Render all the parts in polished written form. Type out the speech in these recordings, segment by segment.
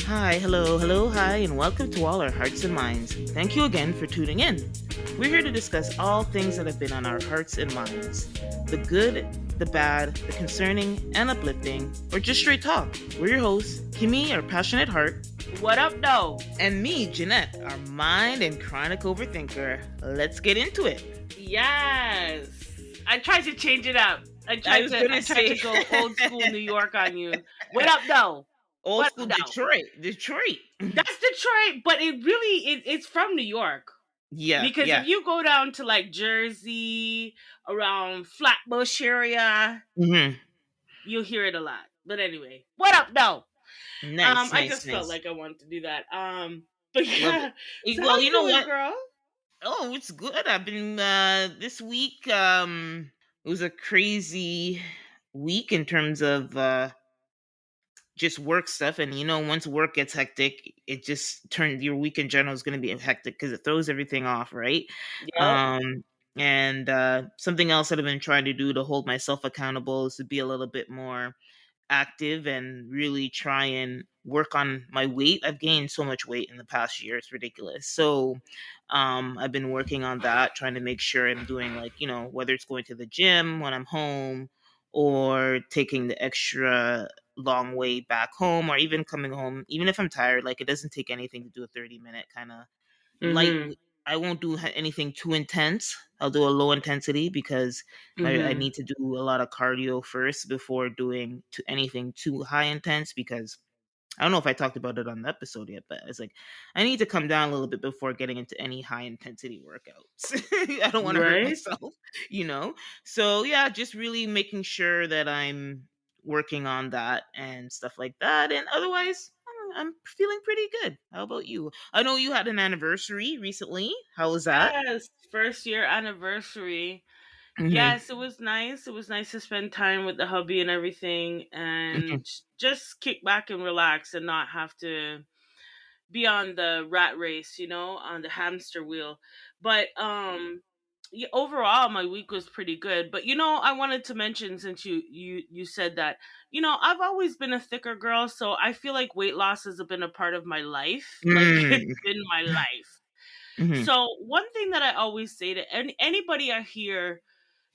Hi, hello, hi, and welcome to all our hearts and minds. Thank you again for tuning in. We're here to discuss all things that have been on our hearts and minds, the good, the bad, the concerning and uplifting, or just straight talk. We're your hosts, Kimmy, our passionate heart, What up, though? and me, Jeanette, our mind and chronic overthinker. Let's get into it. Yes. I tried to change it up. I was gonna I tried say to go old school New York on you. What up, though? old What school up, though? Detroit. That's Detroit, but it's from New York. Yeah, Because if yeah. you go down to like Jersey, around Flatbush area, hmm you'll hear it a lot. But anyway, what up, though? Nice, I nice, just felt nice. like I wanted to do that. But Love yeah. it. So how Well, you you know doing, what? girl? Oh, it's good. I've been this week it was a crazy week in terms of just work stuff, and once work gets hectic, it just turns your week in general is going to be hectic because it throws everything off, right? Yep. Um and something else that I've been trying to do to hold myself accountable is to be a little bit more active and really try and work on my weight. I've gained so much weight in the past year, it's ridiculous. So I've been working on that, trying to make sure I'm doing, like, whether it's going to the gym when I'm home or taking the extra long way back home, or even coming home, even if I'm tired, like it doesn't take anything to do a 30-minute kind of light. Mm-hmm. I won't do anything too intense. I'll do a low intensity because I Mm-hmm. need to do a lot of cardio first before doing anything too high intense, because I don't know if I talked about it on the episode yet, but it's like I need to come down a little bit before getting into any high intensity workouts. I don't want to hurt Right? myself, you know? So, yeah, just really making sure that I'm working on that and stuff like that. And otherwise, I'm feeling pretty good. How about you? I know you had an anniversary recently. How was that? Yes, first year anniversary. hmm Yes, it was nice. It was nice to spend time with the hubby and everything and just kick back and relax and not have to be on the rat race, on the hamster wheel. But yeah, overall my week was pretty good. But I wanted to mention, since you said that, I've always been a thicker girl, so I feel like weight loss has been a part of my life. Like it's hmm been my life. hmm So one thing that I always say to anybody I hear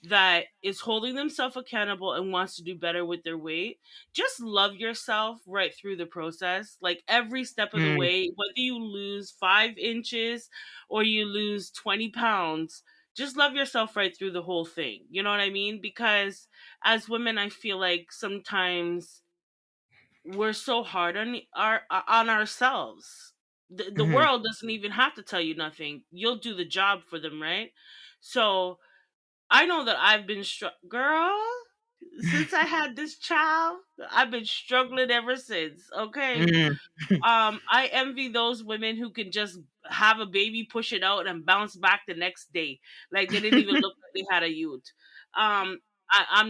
that is holding themselves accountable and wants to do better with their weight, just love yourself right through the process. Like every step of the way, whether you lose 5 inches or you lose 20 pounds, just love yourself right through the whole thing. You know what I mean? Because as women, I feel like sometimes we're so hard on ourselves. The hmm world doesn't even have to tell you nothing. You'll do the job for them, right? So I know that I've been girl, since I had this child. I've been struggling ever since. Okay, hmm I envy those women who can just have a baby, push it out, and bounce back the next day, like they didn't even look like they had a youth. I'm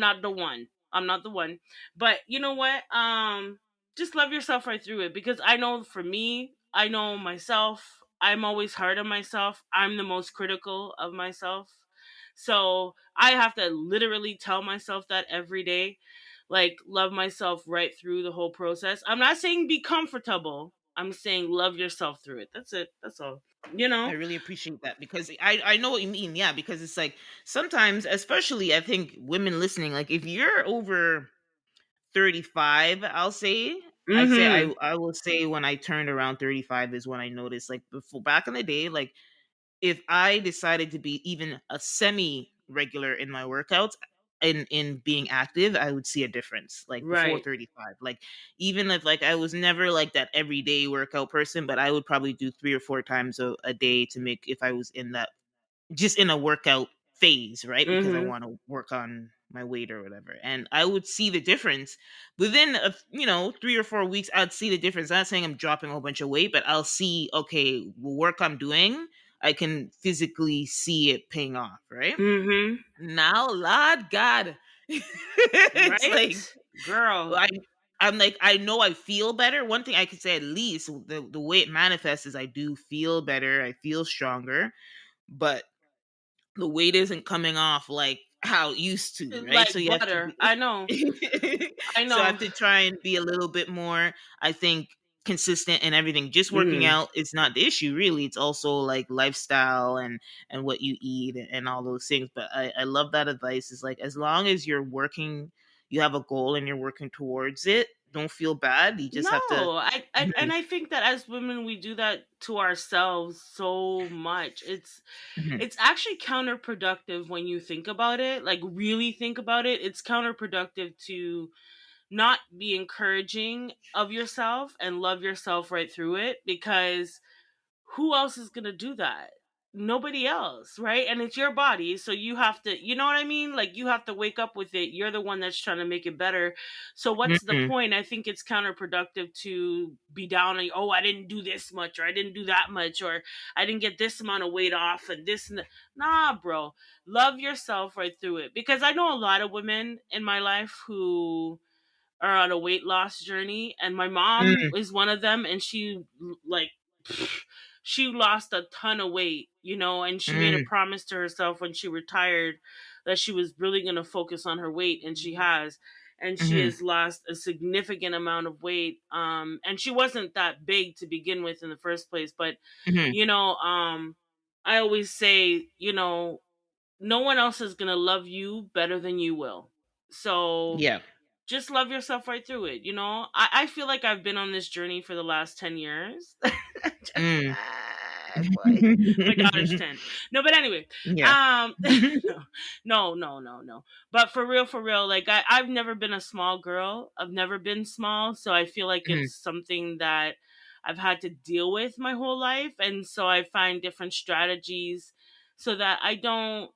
not the one. I'm not the one. But you know what? Just love yourself right through it, because I know for me, I know myself. I'm always hard on myself. I'm the most critical of myself. So I have to literally tell myself that every day, like love myself right through the whole process. I'm not saying be comfortable. I'm saying love yourself through it. That's it. That's all. You I know? really appreciate that, because I know what you mean. Yeah, because it's like sometimes, especially I think women listening, like if you're over 35, I'd say Mhm. I will say when I turned around 35 is when I noticed, like, before, back in the day, like if I decided to be even a semi regular in my workouts, in being active, I would see a difference, like before Right. 35. Like, even if, like, I was never like that everyday workout person, but I would probably do 3 or 4 times a day to make, if I was in that, just in a workout phase, right? Because I Mhm. want to work on my weight or whatever. And I would see the difference within 3 or 4 weeks. I'd see the difference. Not saying I'm dropping a whole bunch of weight, but I'll see, okay, the work I'm doing, I can physically see it paying off, right? Mhm. Now, Lord God, it's like, Right? Girl. I, I'm like, I know I feel better. One thing I could say, at least the way it manifests, is I do feel better. I feel stronger, but the weight isn't coming off like how it used to, right? Like So you have to butter. be I know. I so I have know. to try and be a little bit more, I think, consistent and everything. Just working Mhm. out is not the issue, really. It's also like lifestyle and what you eat and all those things. But I love that advice. Is like, as long as you're working, you have a goal and you're working towards it, don't feel bad. You just No, have to. I Mhm, and I think that as women we do that to ourselves so much. mhm, It's actually counterproductive when you think about it. Like really think about it. It's counterproductive to not be encouraging of yourself and love yourself right through it, because who else is going to do that? Nobody else, right? And it's your body, so you have to, you know what I mean? Like you have to wake up with it. You're the one that's trying to make it better. So what's the mhm, point? I think it's counterproductive to be down on, oh, I didn't do this much, or I didn't do that much, or I didn't get this amount of weight off and this and that. Nah, bro. Love yourself right through it. Because I know a lot of women in my life who are on a weight loss journey, and my mom mhm, is one of them, and like she lost a ton of weight, and she made a mhm, promise to herself when she retired that she was really going to focus on her weight, and she has. And she mhm, has lost a significant amount of weight, and she wasn't that big to begin with in the first place. But mhm. you know um I always say, no one else is going to love you better than you will. So Yeah. just love yourself right through it. I feel like I've been on this journey for the last 10 years. Mm. Boy, my daughter's 10. No, but anyway, Yeah. um, no. But for real, like I've never been a small girl. I've never been small. So I feel like Mhm, it's something that I've had to deal with my whole life. And so I find different strategies so that I don't,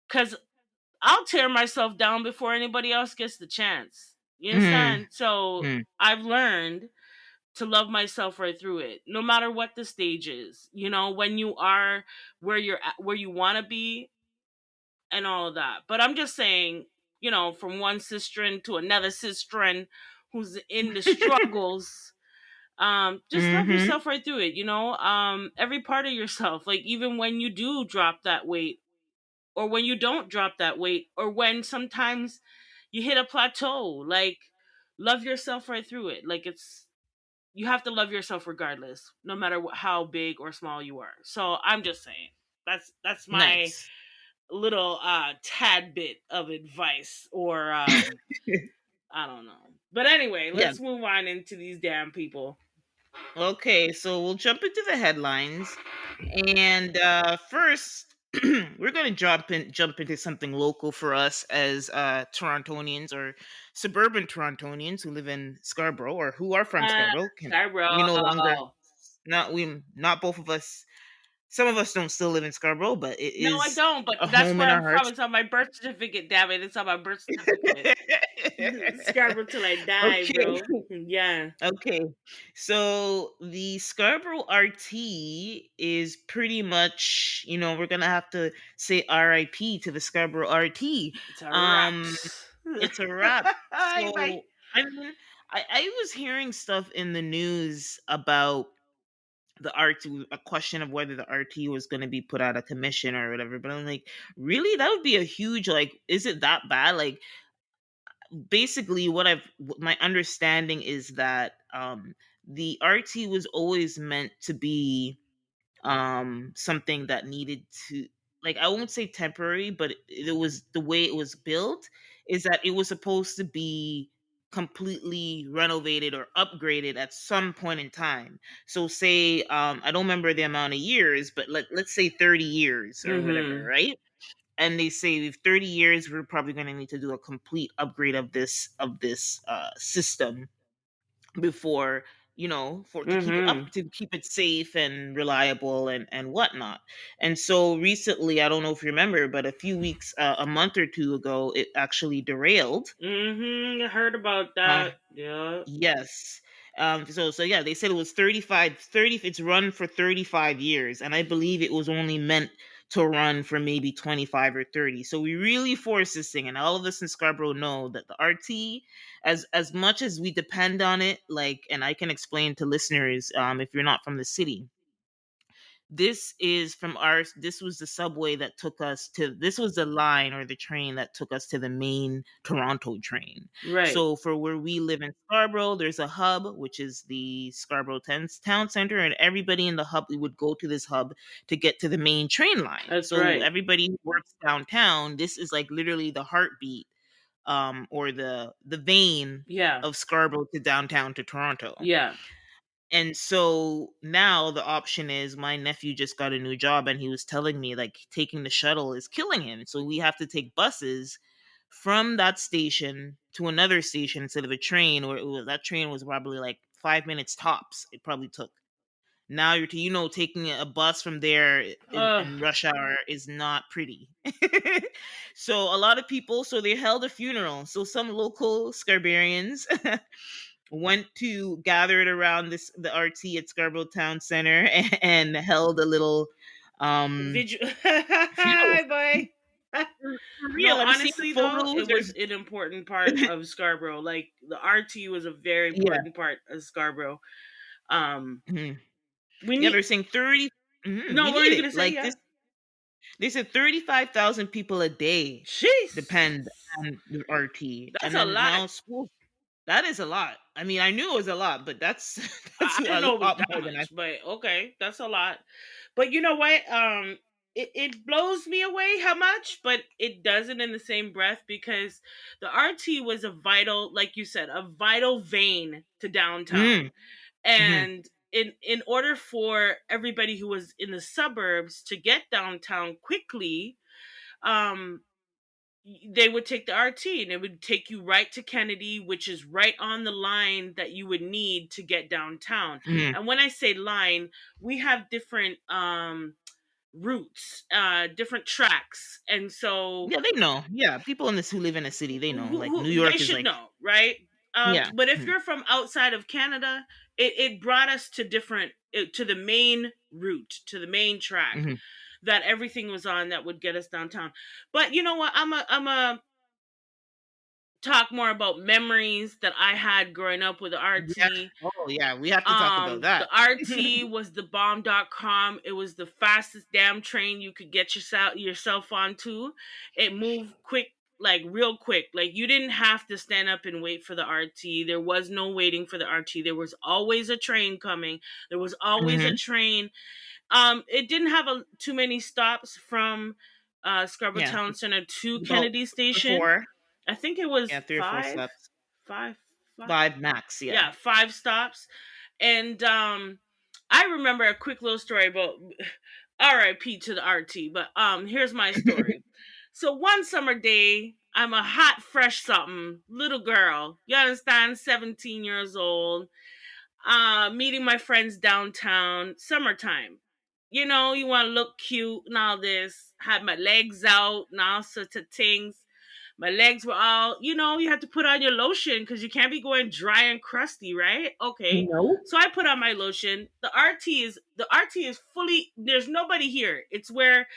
because I'll tear myself down before anybody else gets the chance. You mhm, understand? So mhm, I've learned to love myself right through it, no matter what the stage is. When you are where you're at, where you want to be, and all of that. But I'm just saying, from one sister to another sister who's in the struggles, just love mhm, yourself right through it. Every part of yourself, like even when you do drop that weight, or when you don't drop that weight, or when sometimes you hit a plateau, like love yourself right through it. Like you have to love yourself regardless, no matter how big or small you are. So I'm just saying, that's my Nice. little tad bit of advice, or I don't know. But anyway, Yeah. let's move on into these damn people. Okay, so we'll jump into the headlines. And first, we're gonna jump into something local for us as Torontonians or suburban Torontonians who live in Scarborough or who are from Scarborough. We no longer Scarborough. not both of us. Some of us don't still live in Scarborough, but it No, I is don't, but a that's home where in I'm our from. hearts. It's on my birth certificate, damn it. It's on my birth certificate. Scarborough till I die, Okay. bro. Yeah. Okay, so the Scarborough RT is pretty much, we're gonna have to say RIP to the Scarborough RT. It's a wrap. Um, it's a wrap. Bye bye. So, I mean, I was hearing stuff in the news about the RT, a question of whether the RT was going to be put out of commission or whatever. But I'm like, really, that would be a huge, like, is it that bad? Like, basically my understanding is that the RT was always meant to be something that needed to, like, I won't say temporary, but it was the way it was built is that it was supposed to be completely renovated or upgraded at some point in time. So say I don't remember the amount of years, but let's say 30 years or whatever, Mm-hmm. right? And they say with 30 years we're probably going to need to do a complete upgrade of this system before, for to keep it Mm-hmm. up, to keep it safe and reliable and whatnot. And so recently, I don't know if you remember, but a month or two ago, it actually derailed. Mm-hmm. I heard about uh, that. Yeah. Yes. So yeah, they said it was 35, 30. It's run for 35 years, and I believe it was only meant to run for maybe 25 or 30. So we really forced this thing, and all of us in Scarborough know that the RT, as much as we depend on it, like, and I can explain to listeners, if you're not from the city, this is from our this was the subway that took us to this was the line or the train that took us to the main Toronto train. Right. So for where we live in Scarborough, there's a hub, which is the Scarborough Town Center, and everybody in the hub, we would go to this hub to get to the main train line. That's So right. everybody who works downtown, this is like literally the heartbeat, or the vein Yeah. of Scarborough to downtown to Toronto. Yeah. And so now the option is, my nephew just got a new job and he was telling me like taking the shuttle is killing him. So we have to take buses from that station to another station instead of a train, or that train was probably like 5 minutes tops. It probably took. Now taking a bus from there Ugh. in rush hour is not pretty. So a lot of people, so they held a funeral. So some local Scarbarians went to gathered around the RT at Scarborough Town Center and held a little Vigil. funeral. Hi, boy. For No, real, I've seen the honestly though, photos. it was an important part of Scarborough. Like the RT was a very Yeah. important part of Scarborough. Um, Mhm. we Yeah, need. they're saying 30. No, We what were need you it. gonna say? Like Yeah. this, they said 35,000 people a day Jeez, depend on the RT. that's And a then lot. now school, that is a lot. I mean, I knew it was a lot, but that's that's I didn't a know it was lot that more than I. much, but okay, that's a lot. But you know what? It blows me away how much, but it doesn't in the same breath because the RT was a vital, like you said, a vital vein to Mm, downtown. mhm, And in order for everybody who was in the suburbs to get downtown quickly, um, they would take the RT and it would take you right to Kennedy, which is right on the line that you would need to get downtown. mhm. And when I say line, we have different routes, different tracks. And so Yeah, they know. Yeah, people in this who live in a city, they know. Like New they York is should like, know, right? yeah. But if Mhm, you're from outside of Canada, it brought us to different to the main route, to the main track mhm. that everything was on that would get us downtown. But you know what? I'm a talk more about memories that I had growing up with the Yeah. RT. Oh, yeah. We have to talk about that. The RT was the bomb.com. It was the fastest damn train you could get yourself onto. It moved quick, like real quick. Like you didn't have to stand up and wait for the RT. There was no waiting for the RT. There was always a train coming. There was always a Mhm. train. It didn't have too many stops from Scarborough Yeah. Town Center to About Kennedy 3 or Station. 4. I think it was Yeah, 3 or 4 five, steps. five, five. 5 max. Yeah. Yeah, five stops. And I remember a quick little story about RIP to the RT, but here's my story. So one summer day, I'm a hot, fresh something, little girl, you understand, 17 years old, meeting my friends downtown, summertime. You know, you want to look cute and all this, had my legs out and all sorts of things. My legs were all, you have to put on your lotion because you can't be going dry and crusty, right? Okay. No. So I put on my lotion. The RT is fully, there's nobody here. It's where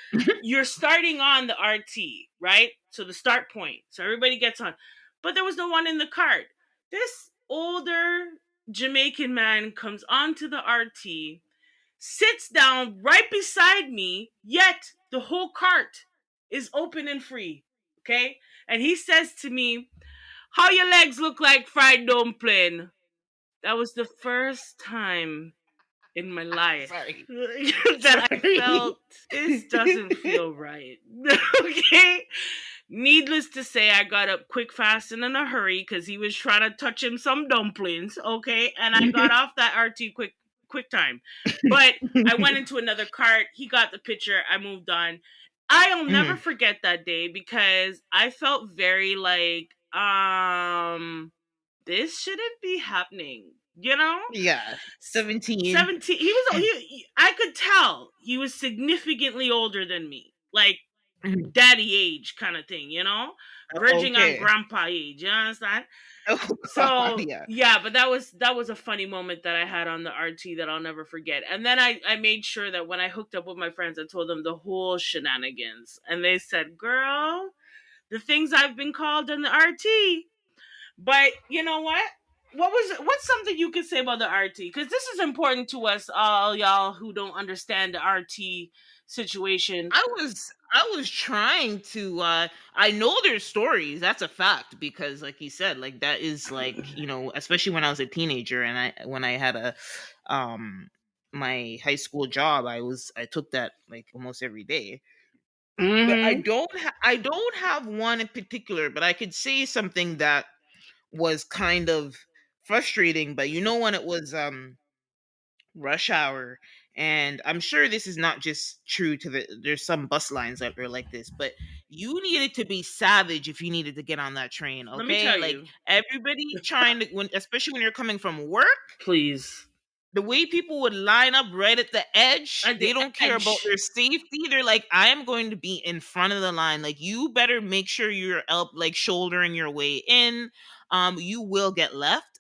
you're starting on the RT, right? So the start point. So everybody gets on. But there was no one in the cart. This older Jamaican man comes onto the RT, sits down right beside me, yet the whole cart is open and free. Okay? And he says to me, "How your legs look like fried dumpling." That was the first time in my life Sorry. that I Sorry. felt this doesn't feel right. Okay? Needless to say, I got up quick, fast, and in a hurry because he was trying to touch him some dumplings. Okay? And I got off that RT quick time. But I went into another cart. He got the picture. I moved on. I'll never Mhm. forget that day because I felt very like, this shouldn't be happening. You know? Yeah. 17. 17. I could tell he was significantly older than me. Like Mhm. daddy age kind of thing, verging on Okay. grandpa age. You understand? Oh God, So yeah. yeah, but that was a funny moment that I had on the RT that I'll never forget. And then I made sure that when I hooked up with my friends, I told them the whole shenanigans, and they said, "Girl, the things I've been called on the RT." But you know what? what's something you could say about the RT? Because this is important to us all, y'all who don't understand the RT situation. I was trying to I know their stories, that's a fact, because like you said, like that is like, especially when I was a teenager and I had a um my high school job, I took that like almost every day. But Mm-hmm. I don't have one in particular, but I could say something that was kind of frustrating, but when it was rush hour, and I'm sure this is not just true to there's some bus lines that are like this, but you needed to be savage if you needed to get on that train, Let me okay? tell Like you, everybody trying to, especially when you're coming from work, please. the way people would line up right at the edge, At the they don't care about edge. their safety. They're like, I am going to be in front of the line. Like, you better make sure you're up, like shouldering your way in. You will get left.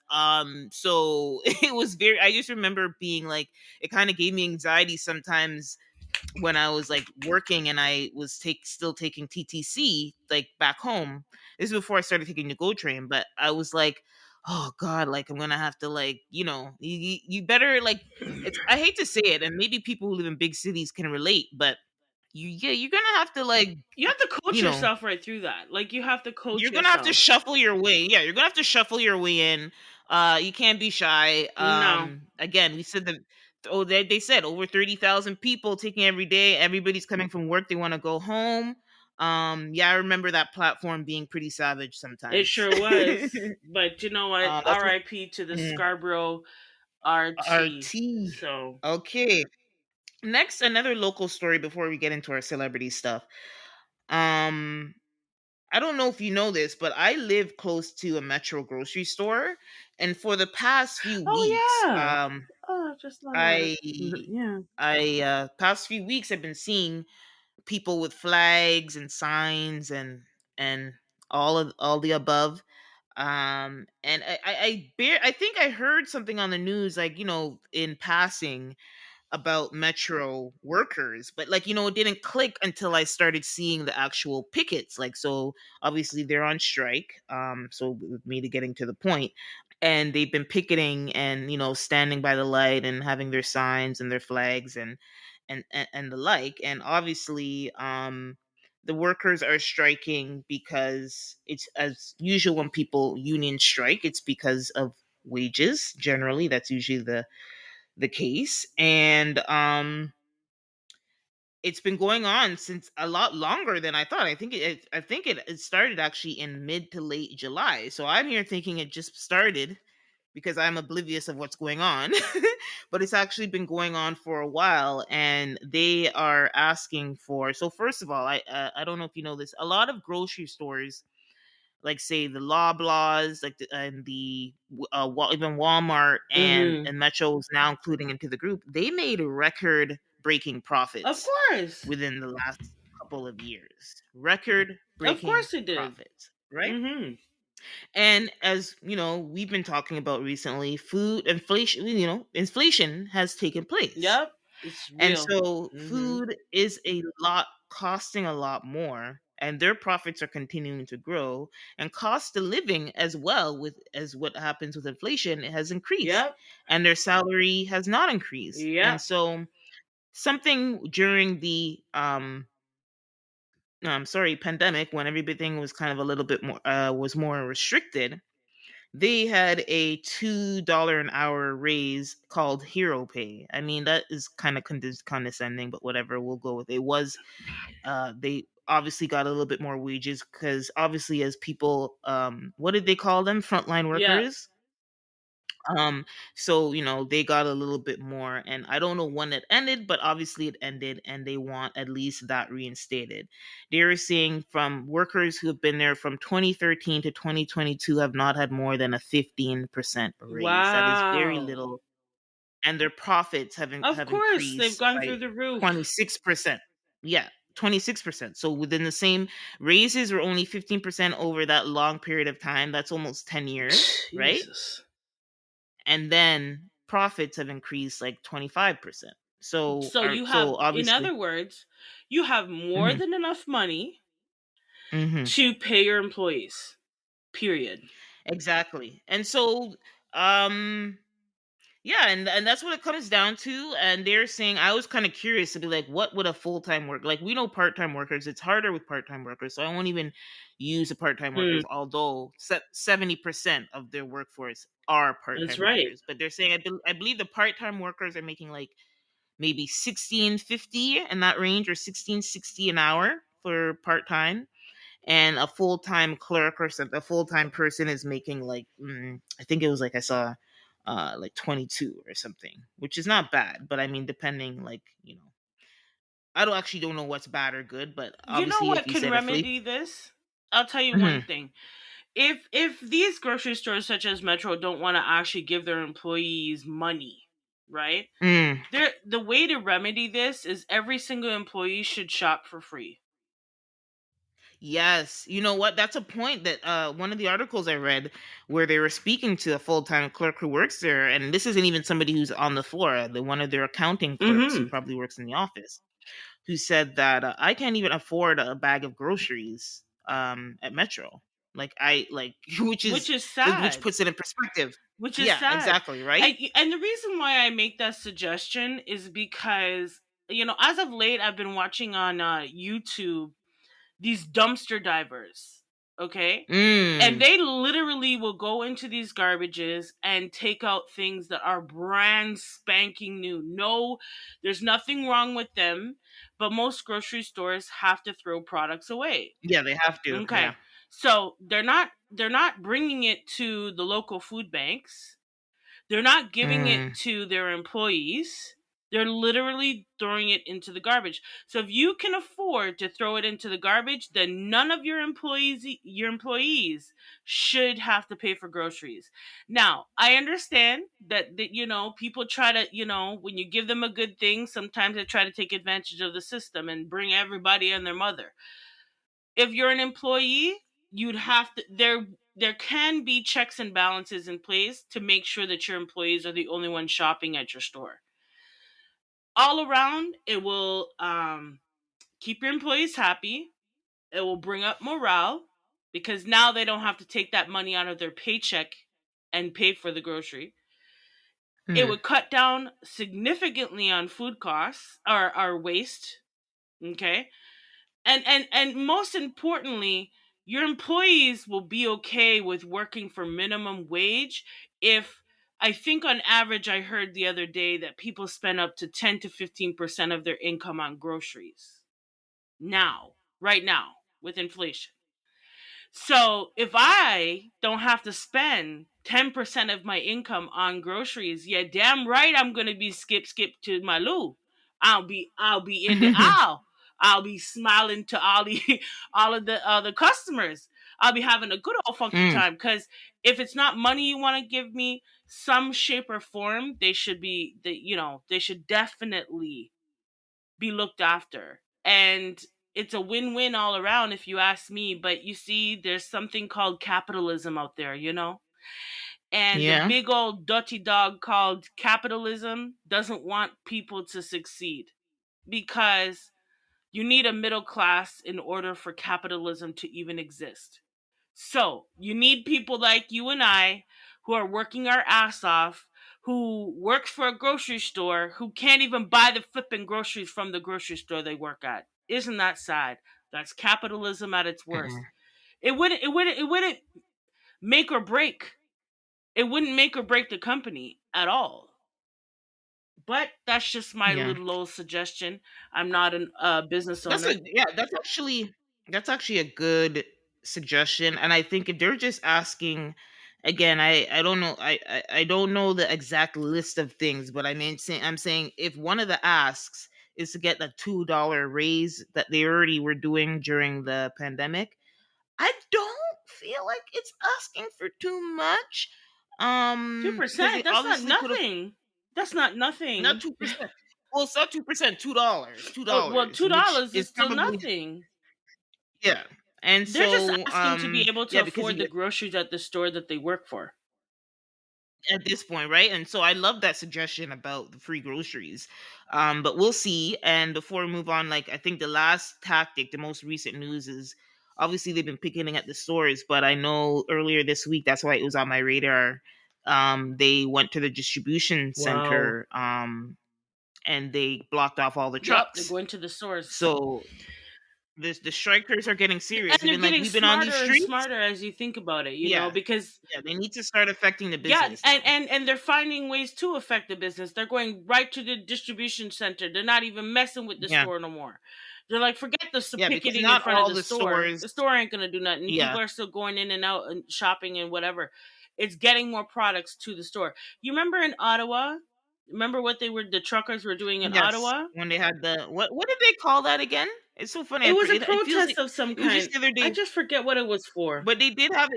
So it was very, I just remember being like, it kind of gave me anxiety sometimes when I was like working and I was still taking TTC like back home. This is before I started taking the GO train, but I was like, oh god, like I'm gonna have to like you better like it's I hate to say it, and maybe people who live in big cities can relate, but you're gonna have to like You have to coach you know yourself right through that. Like you have to coach you're gonna have to yourself. shuffle your way. Yeah, you're gonna have to shuffle your way in. You can't be shy. No, Again, we said that. Oh, they said over 30,000 people taking every day. Everybody's coming from work. They want to go home. Yeah, I remember that platform being pretty savage it sometimes. sure was. But you know what? That's what, R.I.P. to the mm, Scarborough RT. RT. So, Okay. Next, another local story before we get into our celebrity stuff. Um, I don't know if you know this, but I live close to a Metro grocery store, and for the past few weeks, oh yeah. Oh, I just thought about it. I Yeah. past few weeks I've been seeing people with flags and signs and all the above. And I think I heard something on the news, like in passing, about metro workers, but like it didn't click until I started seeing the actual pickets. Like, so obviously they're on strike, so with me to getting to the point, and they've been picketing and standing by the light and having their signs and their flags and the like. And obviously the workers are striking because it's, as usual, when people union strike, it's because of wages. Generally, that's usually the case. And it's been going on since a lot longer than I thought. I think it started actually in mid to late July. So I'm here thinking it just started because I'm oblivious of what's going on. But it's actually been going on for a while, and they are asking for. So first of all, I don't know if you know this. A lot of grocery stores, like say the Loblaws, like and even Walmart and Mm-hmm. Metro is now including into the group. They made record breaking Of profits course. within the last couple of years. Record Of breaking course they did. profits, right? Mm-hmm. And as we've been talking about recently, food inflation, inflation has taken place. Yep. It's And real. so Mm-hmm. food is a lot costing a lot more, and their profits are continuing to grow, and cost of living as well, with as what happens with inflation, it has increased, Yep. and their salary has not increased. And Yep. so something during the sorry, pandemic, when everything was kind of a little bit more was more restricted, they had a $2 an hour raise called hero pay. I mean, that is kind of condescending, but whatever, we'll go with it. It was they obviously got a little bit more wages, because obviously, as people, what did they call them, frontline Yep. workers. um so they got a little bit more, and I don't know when it ended, but obviously it ended, and they want at least that reinstated. They were saying from workers who have been there from 2013 to 2022 have not had more than a 15% raise. That is very Wow. little. And their profits Of have course, they've increased gone by through the roof. 26%. Yeah, 26%. So within the same, raises were only 15% over that long period of time. That's almost 10 years, right? Jesus. And then profits have increased like 25%. So So are you have, so in obviously. other words, you have more Mhm, than enough money mhm. to pay your employees. Period. Exactly. And so, Um Yeah, and that's what it comes down to. And they're saying, I was kind of curious to be like, what would a full time work like? We know part time workers. It's harder with part time workers, so I won't even use the part time Hmm, workers. Although 70% of their workforce are part that's time right. workers, but they're saying I believe the part time workers are making like maybe 16.50 in that range, or 16.60 an hour for part time, and a full time clerk or something, a full time person is making like I think it was like I saw like 22 or something, which is not bad. But I mean, depending, like, I don't know what's bad or good, but You know obviously, if what you can said a flea. remedy this? I'll tell you one Hmm. thing. If these grocery stores such as Metro don't want to actually give their employees money, right? Mm, The way to remedy this is every single employee should shop for free. yes, you know what? That's a point that one of the articles I read, where they were speaking to a full time clerk who works there, and this isn't even somebody who's on the floor. One of their accounting clerks who Mm-hmm. probably works in the office, who said that I can't even afford a bag of groceries at Metro. Like I like Which is which sad. puts it in perspective. Which is Yeah, sad. exactly, right? And the reason why I make that suggestion is because, as of late, I've been watching on YouTube these dumpster divers, okay? And Mm. they literally will go into these garbages and take out things that are brand spanking new. No, there's nothing wrong with them, but most grocery stores have to throw products away. Yeah, they have to. Yeah. Okay. So they're not bringing it to the local food banks. They're not giving it Mm. to their employees. They're literally throwing it into the garbage. So if you can afford to throw it into the garbage, then none of your employees should have to pay for groceries. Now, I understand that people try to, when you give them a good thing, sometimes they try to take advantage of the system and bring everybody and their mother. If you're an employee, you'd have to there can be checks and balances in place to make sure that your employees are the only ones shopping at your store. All around, it will keep your employees happy. It will bring up morale because now they don't have to take that money out of their paycheck and pay for the grocery. It Mm. would cut down significantly on food costs or waste. Okay. And most importantly, your employees will be okay with working for minimum wage. If I think on average, I heard the other day that people spend up to 10 to 15% of their income on groceries now, right now, with inflation. So if I don't have to spend 10% of my income on groceries, yeah, damn right I'm gonna be skip to my loo. I'll be in the aisle. I'll be smiling to all the all of the customers. I'll be having a good old funky Mm. time because if it's not money you want to give me, some shape or form, they should definitely be looked after. And it's a win-win all around if you ask me, but you see there's something called capitalism out there. And the Yeah. big old dirty dog called capitalism doesn't want people to succeed because you need a middle class in order for capitalism to even exist. So you need people like you and I who are working our ass off, who works for a grocery store, who can't even buy the flipping groceries from the grocery store they work at. Isn't that sad? That's capitalism at its worst. Mm. It wouldn't make or break. It wouldn't make or break the company at all. But that's just my Yeah. little old suggestion. I'm not a business That's owner. a yeah, that's actually a good suggestion. And I think if they're just asking, again, I don't know, I don't know the exact list of things, but I'm saying if one of the asks is to get the $2 raise that they already were doing during the pandemic, I don't feel like it's asking for too much. Two Because they percent. That's not obviously could have. nothing. That's not Not nothing. 2%. Well, it's not 2%, $2. Well, $2, two which dollars is is still probably. nothing. Yeah. And They're just so, asking to be able to yeah, because afford the groceries at the store that they work for. at this point, right? And so I love that suggestion about the free groceries. But we'll see. And before we move on, like, I think the last tactic, the most recent news is obviously they've been picketing at the stores, but I know earlier this week, that's why it was on my radar. they went to the distribution Wow. center, and they blocked off all the Yep, they're trucks. going to the source. So the strikers are getting And serious. they're Even like getting we've been on these smarter and streets. smarter as you think about it, Yeah, because yeah, they need to start affecting the yeah, business and, now. and and they're finding ways to affect the business. They're going right to the distribution center. They're not even messing with the Yeah, store no more. They're like, forget the yeah, because picketing in not front of all the the store. stores. The store ain't gonna do nothing. Yeah, People are still going in and out and shopping and whatever. It's getting more products to the store. You remember in Ottawa? Remember what the truckers were doing in yes. Ottawa? When they had the what did they call that again? It's so funny. It I was a forget. It feels protest like of some it was just kind. the other I day. just forget what it was for. But they did have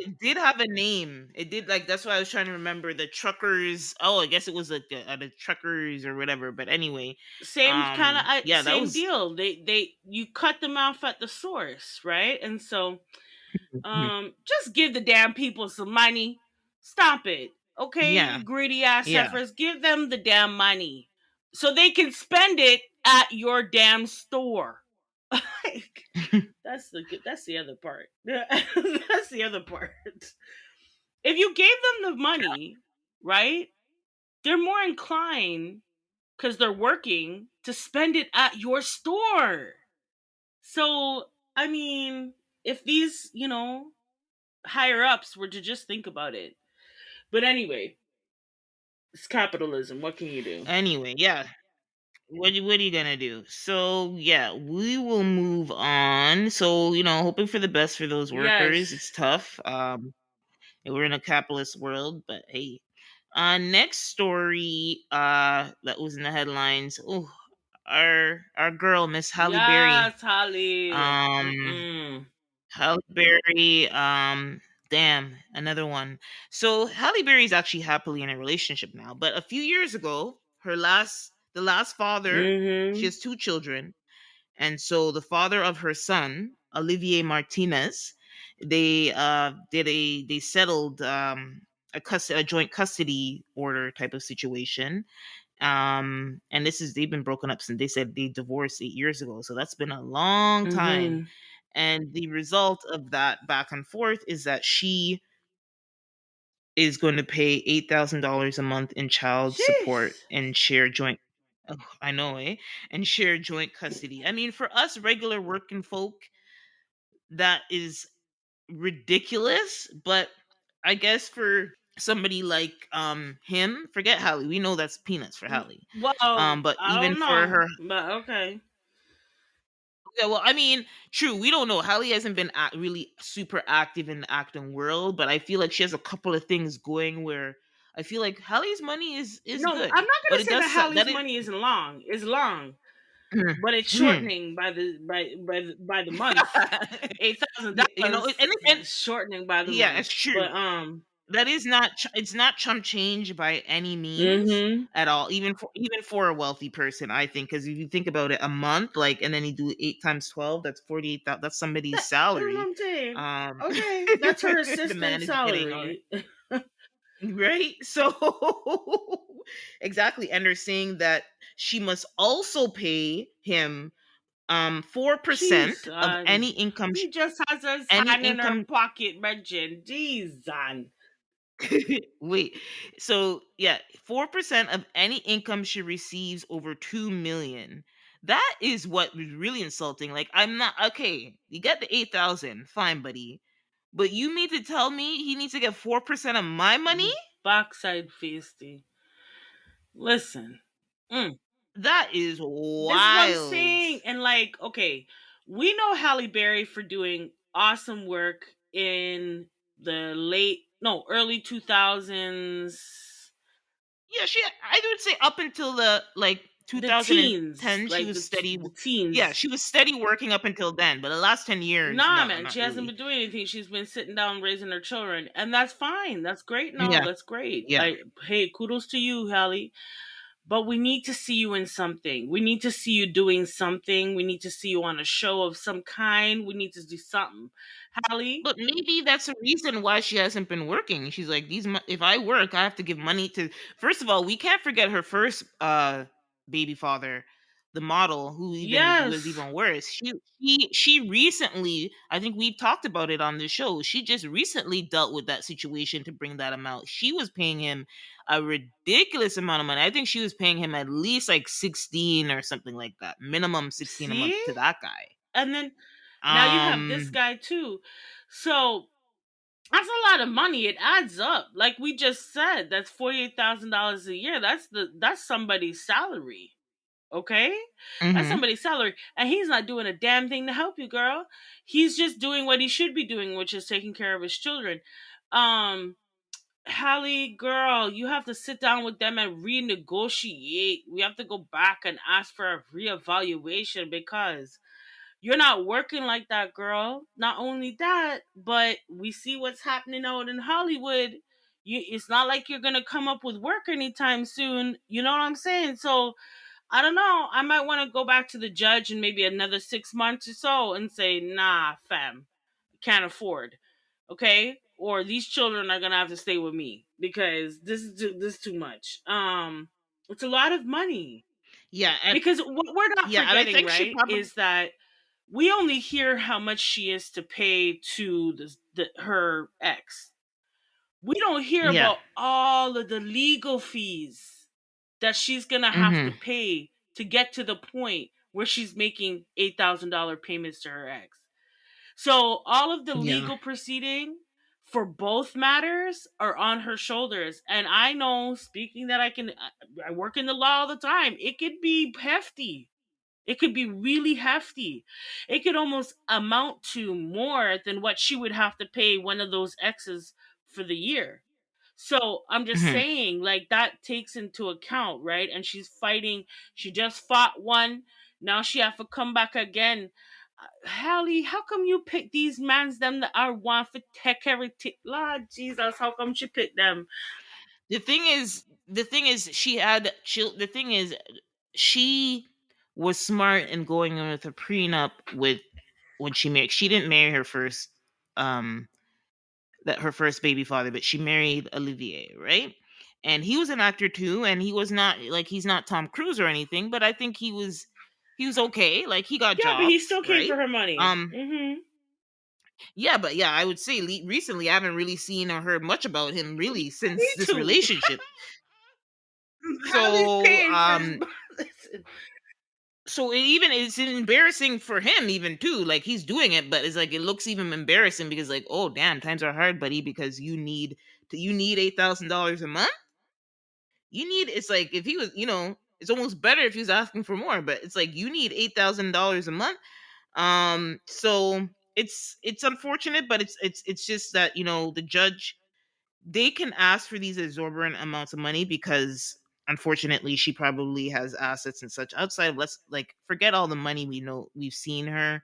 a name. It did, like, that's why I was trying to remember the truckers. Oh, I guess it was like the truckers or whatever. But anyway, Same kind of yeah, that same was. deal. They you cut them off at the source, right? And so just give the damn people some money. Stop it. Okay, Yeah, you greedy ass yeah. heifers, give them the damn money so they can spend it at your damn store. Like, that's the other part. That's the other part. If you gave them the money, right? They're more inclined because they're working to spend it at your store. So, I mean, if these, higher ups were to just think about it. But anyway, it's capitalism. What can you do? Anyway, yeah. What are you gonna do? So yeah, we will move on. So hoping for the best for those workers. Yes. It's tough. We're in a capitalist world, but hey. Next story. That was in the headlines. Oh, our girl, Miss Halle Berry. Yes, Holly. Um, Mm-mm. Halle Berry. Damn, another one. So Halle Berry is actually happily in a relationship now, but a few years ago, the last father, she Mm-hmm. has two children, and so the father of her son, Olivier Martinez, they settled a joint custody order type of situation. And they've been broken up since, they said they divorced 8 years ago, so that's been a long time. Mm-hmm. And the result of that back and forth is that she is going to pay $8,000 a month in child Jeez. support and share joint. Oh, I know, eh? And share joint custody. I mean, for us regular working folk, that is ridiculous. But I guess for somebody like him, forget Hallie. We know that's peanuts for Hallie. Well, But I even don't for know, her, but okay. yeah, well, I mean, true, we don't know. Hallie hasn't been really super active in the acting world, but I feel like she has a couple of things going where I feel like Hallie's money is No, I'm good, not but gonna it say that does Hallie's that it. money isn't long. It's long, but it's Hmm. shortening by the month. Yeah, $8,000 and is shortening by the yeah, month. it's true. But That is not it's not chump change by any means mm-hmm. at all. Even for a wealthy person, I think, because if you think about it, a month, like, and then you do 8 times 12, that's 48,000. That's somebody's That's what salary. I'm saying. Um, Okay, that's her the man assistant is getting all salary. right. So exactly, and they're saying that she must also pay him 4% Jeez, of any income he just has his any hand in her income pocket, Regin. Jeez, son. wait. So yeah, 4% of any income she receives over 2 million. That is what was really insulting. Like, I'm not okay. You get the 8,000, fine, buddy. But you mean to tell me he needs to get 4% of my money? Backside feisty. Listen. Mm. That is This is what I'm wild. saying. And like, okay, we know Halle Berry for doing awesome work in the early 2000s, Yeah, I would say up until the like the teens, 2010, she like was steady. the Yeah, teens. she was steady working up until then. But the last 10 years, Nah, no, man, not she hasn't really. been doing anything. She's been sitting down raising her children, and that's fine. That's great. No, Yeah, that's great. yeah. Like, hey, kudos to you, Halle. But we need to see you in something. We need to see you doing something. We need to see you on a show of some kind. We need to do something. Halle, But maybe that's the reason why she hasn't been working. She's like, if I work, I have to give money to. First of all, we can't forget her first baby father. the model, who even was Yes. even worse. She recently, I think we've talked about it on the show. She just recently dealt with that situation to bring that amount. She was paying him a ridiculous amount of money. I think she was paying him at least like 16 or something like that. Minimum 16 a month See? to that guy. And then now you have this Um guy too. So that's a lot of money. It adds up. Like we just said, that's $48,000 a year. That's somebody's salary. Okay? That's mhm. somebody's salary. And he's not doing a damn thing to help you, girl. He's just doing what he should be doing, which is taking care of his children. Um, Hallie, girl, you have to sit down with them and renegotiate. We have to go back and ask for a reevaluation because you're not working like that, girl. Not only that, but we see what's happening out in Hollywood. It's not like you're gonna come up with work anytime soon. You know what I'm saying? So I don't know. I might want to go back to the judge in maybe another 6 months or so and say, nah, fam, can't afford. Okay? Or these children are gonna have to stay with me because this is too much. It's a lot of money. Yeah, and Because what we're not yeah, and I forgetting, think she right, probably is that we only hear how much she is to pay to her ex. We don't hear yeah. about all of the legal fees that she's gonna have to Mhm. pay to get to the point where she's making $8,000 payments to her ex. So all of the Yeah. legal proceeding for both matters are on her shoulders. And I know, speaking that I work in the law all the time, it could be hefty. It could be really hefty. It could almost amount to more than what she would have to pay one of those exes for the year. So I'm just Mhm. saying, like, that takes into account, right? And she's fighting. She just fought one. Now she have to come back again. Hallie, how come you pick these mans them that are one for tech everything? Lord Jesus, how come she picked them? The thing is the thing is she was smart in going in with a prenup with when she married. She didn't marry her first um that her first baby father, but she married Olivier, right? And he was an actor too, and he was not like he's not Tom Cruise or anything, but I think he was okay. Like he got Yeah, but he jobs, still came right? for her money. Um Mm-hmm. yeah, but yeah, I would say recently I haven't really seen or heard much about him really since Me this too. relationship. Hallie's So paying for his. Listen, so it even it's embarrassing for him even too. Like he's doing it, but it's like it looks even embarrassing because like, oh damn, times are hard, buddy, because you need $8,000 a month. You need it's like if he was, it's almost better if he was asking for more, but it's like you need $8,000 a month. So it's unfortunate, but it's just that the judge, they can ask for these exorbitant amounts of money because unfortunately she probably has assets and such outside of, let's like forget all the money we've seen her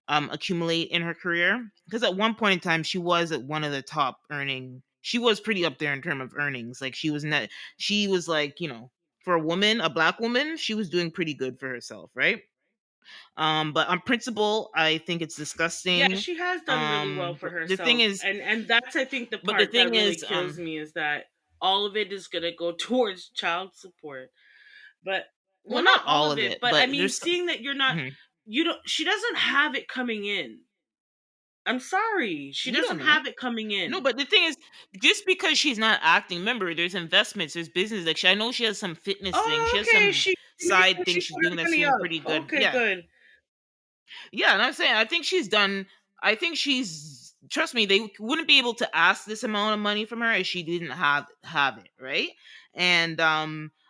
accumulate in her career, because at one point in time she was at one of the top earning, she was pretty up there in terms of earnings. Like she was like, for a woman, a black woman, she was doing pretty good for herself, right? But on principle I think it's yeah, disgusting. she has done really well for But the thing herself, is and that's I think the but the part that thing really is kills me is that all of it is gonna go towards child support. But well, well, not not all all of of it, it, but I but mean, there's seeing that you're not, mhm. you don't, she doesn't have it coming in. I'm sorry, she You don't doesn't know. have it coming No, in. but the thing is, just because she's not acting, remember, there's investments, there's business. Like I know she has some fitness thing, she Oh, has okay, some so side thing she she's put doing her that's money doing up. pretty good. Okay, Yeah, good. yeah, and I'm saying I think she's done. I think she's, trust me, they wouldn't be able to ask this amount of money from her if she didn't have it, right? And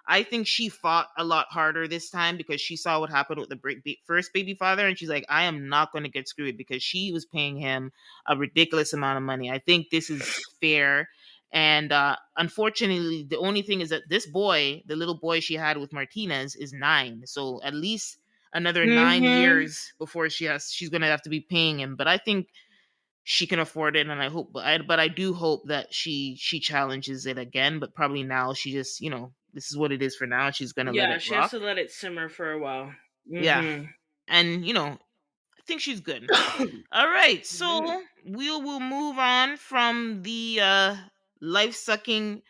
I think she fought a lot harder this time because she saw what happened with the first baby father, and she's like, I am not going to get screwed because she was paying him a ridiculous amount of money. I think this is fair. And unfortunately, the only thing is that this boy, the little boy she had with Martinez, is 9. So at least another 9 Mm-hmm. years before she's gonna have to be paying him. But I think she can afford it, and I hope, but I do hope that she challenges it again. But probably now she just, this is what it is for now. She's gonna let Yeah, it she has to rock. let it simmer for a while. Yeah, Mm-hmm. and I think she's good. All right, so we'll move on from the life sucking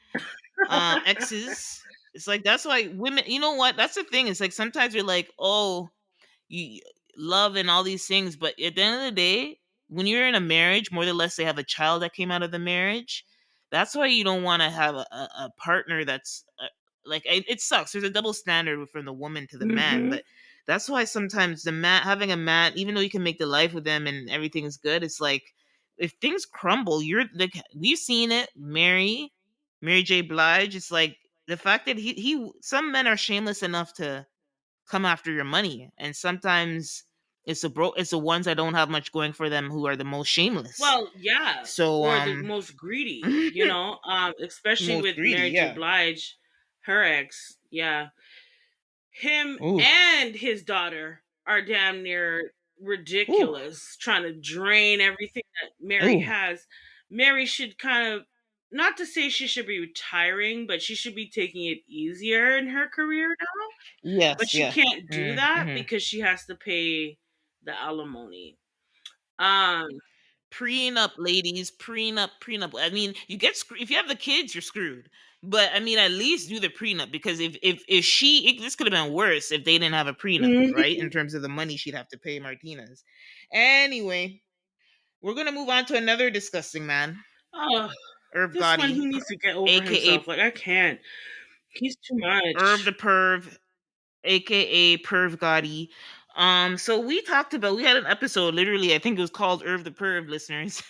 exes. It's like that's why women. You know what? That's the thing. It's like sometimes you're like, oh, you love and all these things, but at the end of the day, when you're in a marriage, more or less they have a child that came out of the marriage. That's why you don't want to have a partner that's like it sucks. There's a double standard from the woman to the man, Mhm. but that's why sometimes the man having a man, even though you can make the life with them and everything is good, it's like if things crumble, you're like we've seen it. Mary J. Blige. It's like the fact that he some men are shameless enough to come after your money, and sometimes it's the ones that don't have much going for them who are the most shameless. Well, yeah, So or the most greedy, especially most with greedy, Mary J. yeah. Blige, her ex, yeah. Him Ooh, and his daughter are damn near ooh, ridiculous, trying to drain everything that Mary ooh. has. Mary should kind of, not to say she should be retiring, but she should be taking it easier in her career now. But Yes, she yeah. can't do that Mm-hmm. because she has to pay the alimony. Um, Prenup, ladies, prenup. I mean, you get screwed if you have the kids, you're screwed. But I mean, at least do the prenup because if she, this could have been worse if they didn't have a prenup, right? In mhm. terms of the money she'd have to pay Martinez. Anyway, we're gonna move on to another disgusting man, Oh, Irv this one, Gotti, he needs to get over himself. aka Like, I can't. He's too Irv the much. Perv, aka Perv Gotti. So we had an episode, literally, I think it was called Irv the Perv, listeners.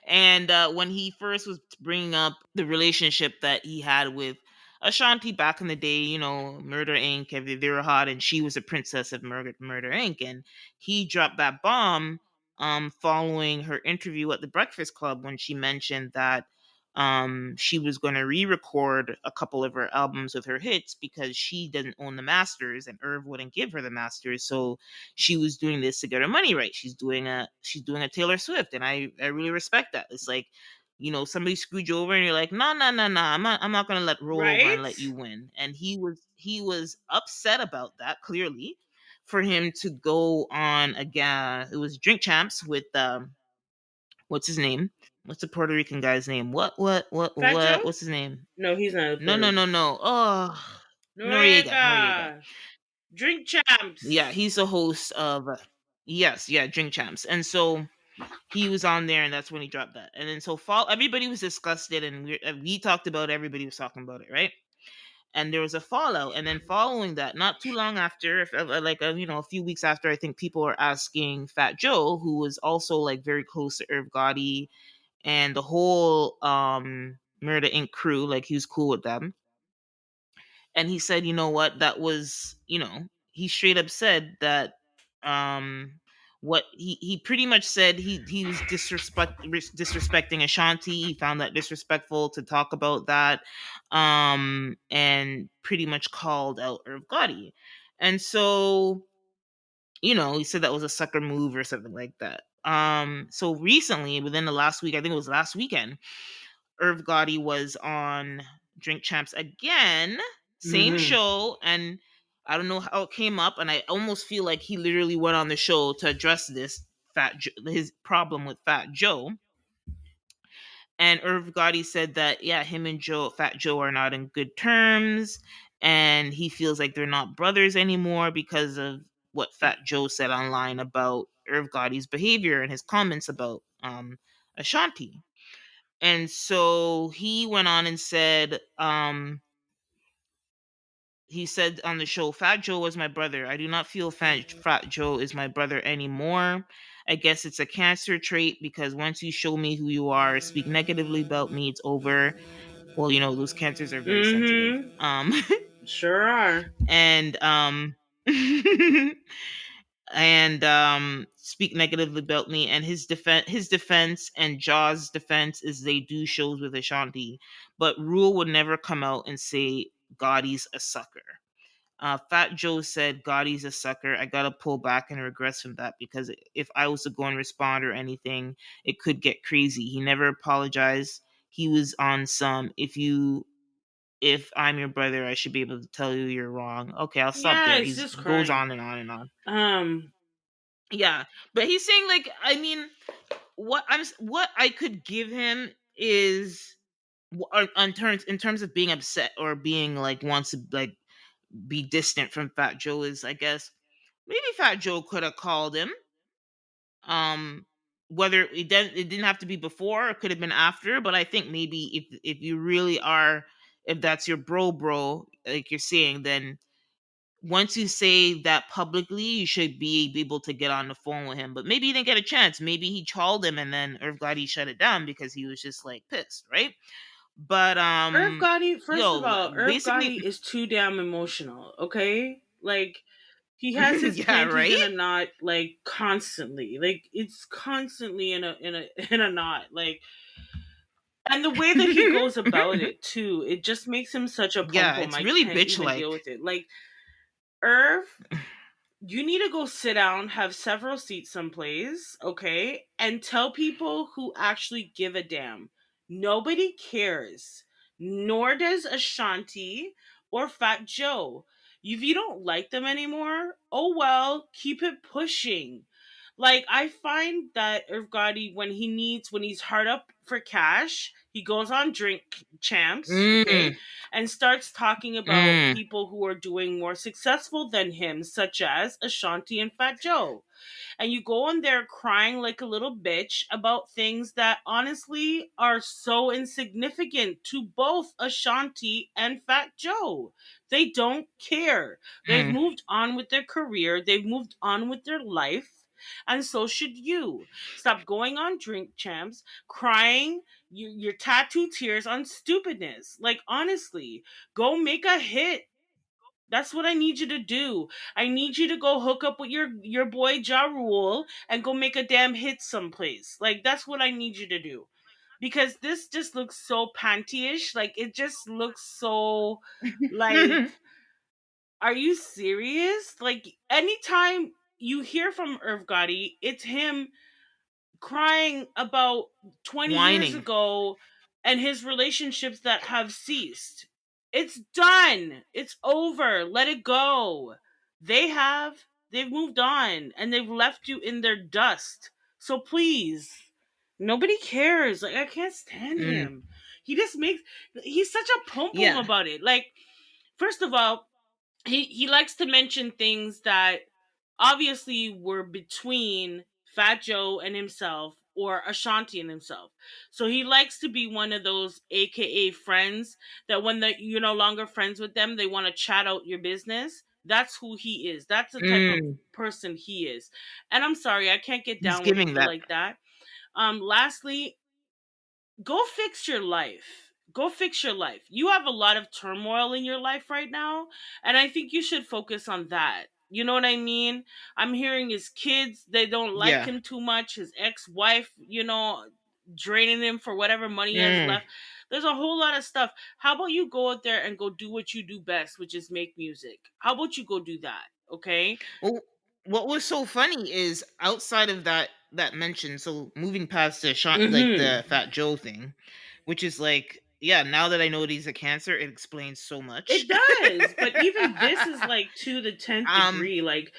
And when he first was bringing up the relationship that he had with Ashanti back in the day, Murder Inc. They were hot, and she was a princess of Murder Inc. And he dropped that bomb following her interview at the Breakfast Club when she mentioned that she was going to re-record a couple of her albums with her hits because she didn't own the masters and Irv wouldn't give her the masters. So she was doing this to get her money right. She's doing a Taylor Swift, and I really respect that. It's like, somebody screwed you over and you're like, no, no, no, no, I'm not gonna let roll over and Right? let you win. And he was upset about that, clearly, for him to go on again. It was Drink Champs with what's his name? What's the Puerto Rican guy's name? Fat Joe? What's his name? No, he's not a No, Puerto no, Rican. no, no. Oh, Noriega. Noriega! Drink Yeah, champs! he's the host of yes, yeah, Drink Champs. And so he was on there, and that's when he dropped that. And then so fall, everybody was disgusted, and we talked about it, everybody was talking about it, right? And there was a fallout, and then following that, not too long after, a few weeks after, I think people were asking Fat Joe, who was also like very close to Irv Gotti and the whole Murder Inc. crew, like he was cool with them. And he said, you know what, that was, he straight up said that um what he pretty much said he was disrespecting Ashanti. He found that disrespectful to talk about that, and pretty much called out Irv Gotti. And so, he said that was a sucker move or something like that. So recently, within the last week, I think it was last weekend, Irv Gotti was on Drink Champs again, same Mm-hmm. show, and I don't know how it came up, and I almost feel like he literally went on the show to address his problem with Fat Joe. And Irv Gotti said that, yeah, him and Fat Joe are not in good terms, and he feels like they're not brothers anymore because of what Fat Joe said online about Irv Gotti's behavior and his comments about Ashanti. And so he went on and said, he said on the show, Fat Joe was my brother. I do not feel Fat Joe is my brother anymore. I guess it's a cancer trait because once you show me who you are, speak negatively about me, it's over. Well, those cancers are very sensitive. Mm-hmm. Sure are. And speak negatively about me. And his defense and Jaw's defense is they do shows with Ashanti, but Rule would never come out and say Gotti's a sucker. Fat Joe said Gotti's a sucker. I gotta pull back and regress from that because if I was to go and respond or anything, it could get crazy. He never apologized. He was on some if I'm your brother, I should be able to tell you you're wrong. Okay, I'll stop Yeah, there. it's He's just goes crying. on and on and on. Um, Yeah, but he's saying, like, I mean, what I could give him is or in terms of being upset or being like wants to like be distant from Fat Joe is, I guess, maybe Fat Joe could have called him. Um, whether it didn't have to be before, it could have been after. But I think maybe if you really are, if that's your bro, like you're saying, then once you say that publicly, you should be able to get on the phone with him. But maybe he didn't get a chance. Maybe he called him and then Irv Gotti shut it down because he was just like pissed, right? But Irv Gotti, first of yo, all, Irv basically, Gotti is too damn emotional. Okay, like he has his yeah, panties in right? a knot, like constantly. Like it's constantly in a in a knot. Like, and the way that he goes about it too, it just makes him such a pom Yeah, pom. it's I really can't bitch even deal like. with it. Like Irv, you need to go sit down, have several seats someplace, okay, and tell people who actually give a damn. Nobody cares, nor does Ashanti or Fat Joe. If you don't like them anymore, oh well, keep it pushing. Like I find that Irv Gotti, when he's hard up for cash, he goes on Drink Champs, Mm, okay, and starts talking about mm, people who are doing more successful than him, such as Ashanti and Fat Joe. And you go on there crying like a little bitch about things that honestly are so insignificant to both Ashanti and Fat Joe. They don't care. They've mm, moved on with their career, they've moved on with their life. And so should you. Stop going on Drink Champs, crying your tattoo tears on stupidness. Like, honestly, go make a hit. That's what I need you to do. I need you to go hook up with your boy Ja Rule and go make a damn hit someplace. Like that's what I need you to do. Because this just looks so pantyish. Like it just looks so like, are you serious? Like anytime you hear from Irv Gotti, it's him crying about 20 years whining. ago and his relationships that have ceased. It's done. It's over. Let it go. They have. They've moved on and they've left you in their dust. So please, nobody cares. Like I can't stand Mm, him. He just makes he's such a pom pom yeah. about it. Like first of all, he likes to mention things that obviously were between Fat Joe and himself or Ashanti and himself. So he likes to be one of those AKA friends that when you're no longer friends with them, they want to chat out your business. That's who he is. That's the type of Mm, person he is. And I'm sorry, I can't get he's down with giving people that. like that. Lastly, go fix your life. Go fix your life. You have a lot of turmoil in your life right now, and I think you should focus on that. You know what I mean? I'm hearing his kids, they don't like Yeah. him too much. His ex wife, draining him for whatever money he has Mm. left. There's a whole lot of stuff. How about you go out there and go do what you do best, which is make music? How about you go do that? Okay? Well, what was so funny is outside of that mention. So moving past the shot, like Mm the hmm. Fat Joe thing, which is like, yeah, now that I know that he's a cancer, it explains so much. It does. But even this is like to the 10th um, degree. Like,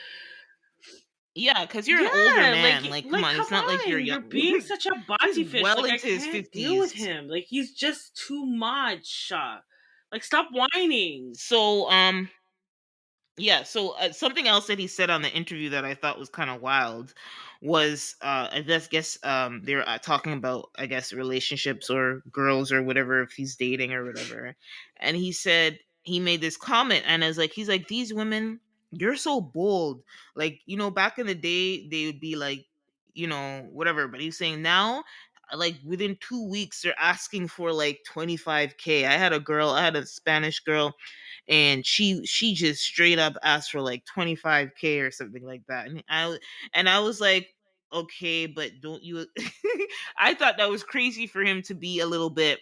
yeah, because you're an older yeah, man. Like, come like on, come it's not like you're on, young. you're being such a He's body fish. well Like I into his can't deal with 50s. him. Like he's just too much. Like stop whining. So, yeah, so something else that he said on the interview that I thought was kind of wild was I guess they're talking about, I guess, relationships or girls or whatever, if he's dating or whatever. And he said he made this comment, and he's like, these women, you're so bold. Like, back in the day they would be like, whatever, but he's saying now, like within 2 weeks they're asking for like 25K. I had a Spanish girl, and she just straight up asked for like 25K or something like that. And I was like, okay, but don't you I thought that was crazy for him to be a little bit,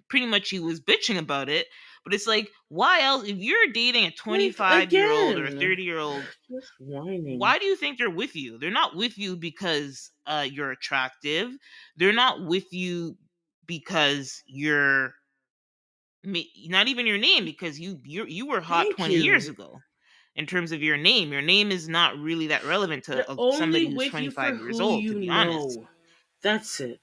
pretty much he was bitching about it. But it's like, why else, if you're dating a Like 25-year-old or a again, 30-year-old, just whining. why do you think they're with you? They're not with you because you're attractive. They're not with you because you're not even your name, because you were hot Thank 20 years you. ago. In terms of your name is not really that relevant to They're only somebody who's with you for 25 years who old, to you be honest. know. That's it.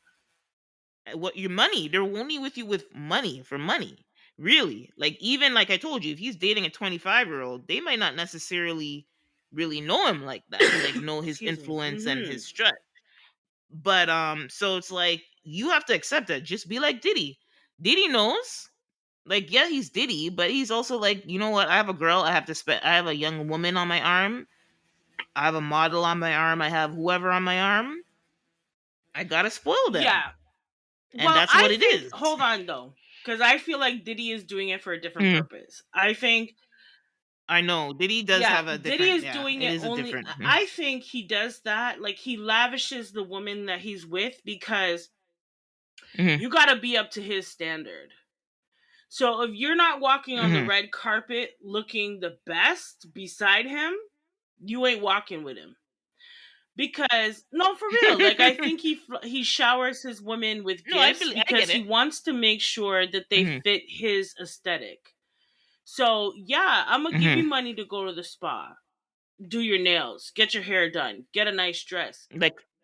what your money. They're only with you with money for money. Really. Like even like I told you, if he's dating a 25-year-old, they might not necessarily really know him like that. Like know his Excuse me. influence and Hmm. his strut. But so it's like you have to accept that. Just be like Diddy. Diddy knows. Like yeah, he's Diddy, but he's also like, you know what? I have a girl. I have a young woman on my arm. I have a model on my arm. I have whoever on my arm. I gotta spoil them, Yeah. and Well, that's what I it think, is. hold on though, because I feel like Diddy is doing it for a different Mhm. purpose. I think, I know Diddy does yeah, have a Diddy different. is Yeah, doing it it is a only. different. I think he does that. Like, he lavishes the woman that he's with because Hmm. you got to be up to his standard. So if you're not walking on the Hmm. red carpet looking the best beside him, you ain't walking with him. Because no, for real, like I think he showers his women with No, I gifts believe. I get because he it. wants to make sure that they Hmm. fit his aesthetic. So yeah, I'm gonna give Hmm. you money to go to the spa, do your nails, get your hair done, get a nice dress,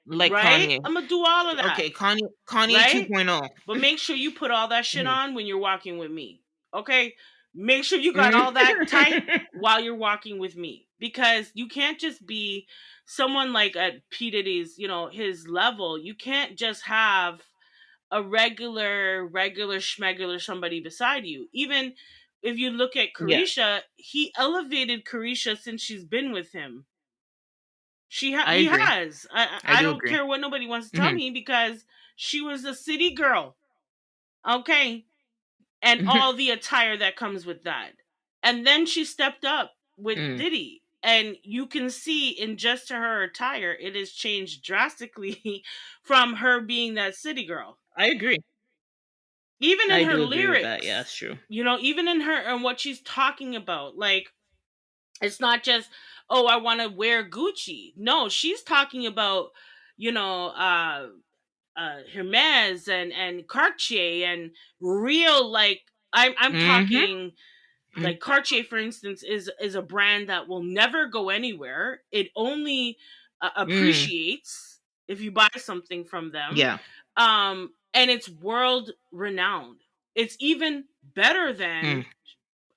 Like right? Kanye. I'm gonna do all of that, Okay, Kanye right? 2.0. But make sure you put all that shit Mhm. on when you're walking with me. Okay? Make sure you got all that tight while you're walking with me. Because you can't just be someone like at P. Diddy's, his level. You can't just have a regular schmegular somebody beside you. Even if you look at Yeah, Carisha, he elevated Carisha since she's been with him. I He agree. has. I I do don't agree. care what nobody wants to tell Hmm. me because she was a city girl. Okay, and all the attire that comes with that. And then she stepped up with Mm. Diddy. And you can see in just her attire, it has changed drastically from her being that city girl. I agree. Even in I her do agree with that. Yeah, lyrics, that's true. even in her and what she's talking about. Like, it's not just, oh, I want to wear Gucci. No, she's talking about, you know, uh, Hermes and Cartier and real, like, I'm Hmm. talking like Cartier, for instance, is a brand that will never go anywhere. It only Mm. appreciates if you buy something from them, Yeah. and it's world renowned. It's even better Mm. than,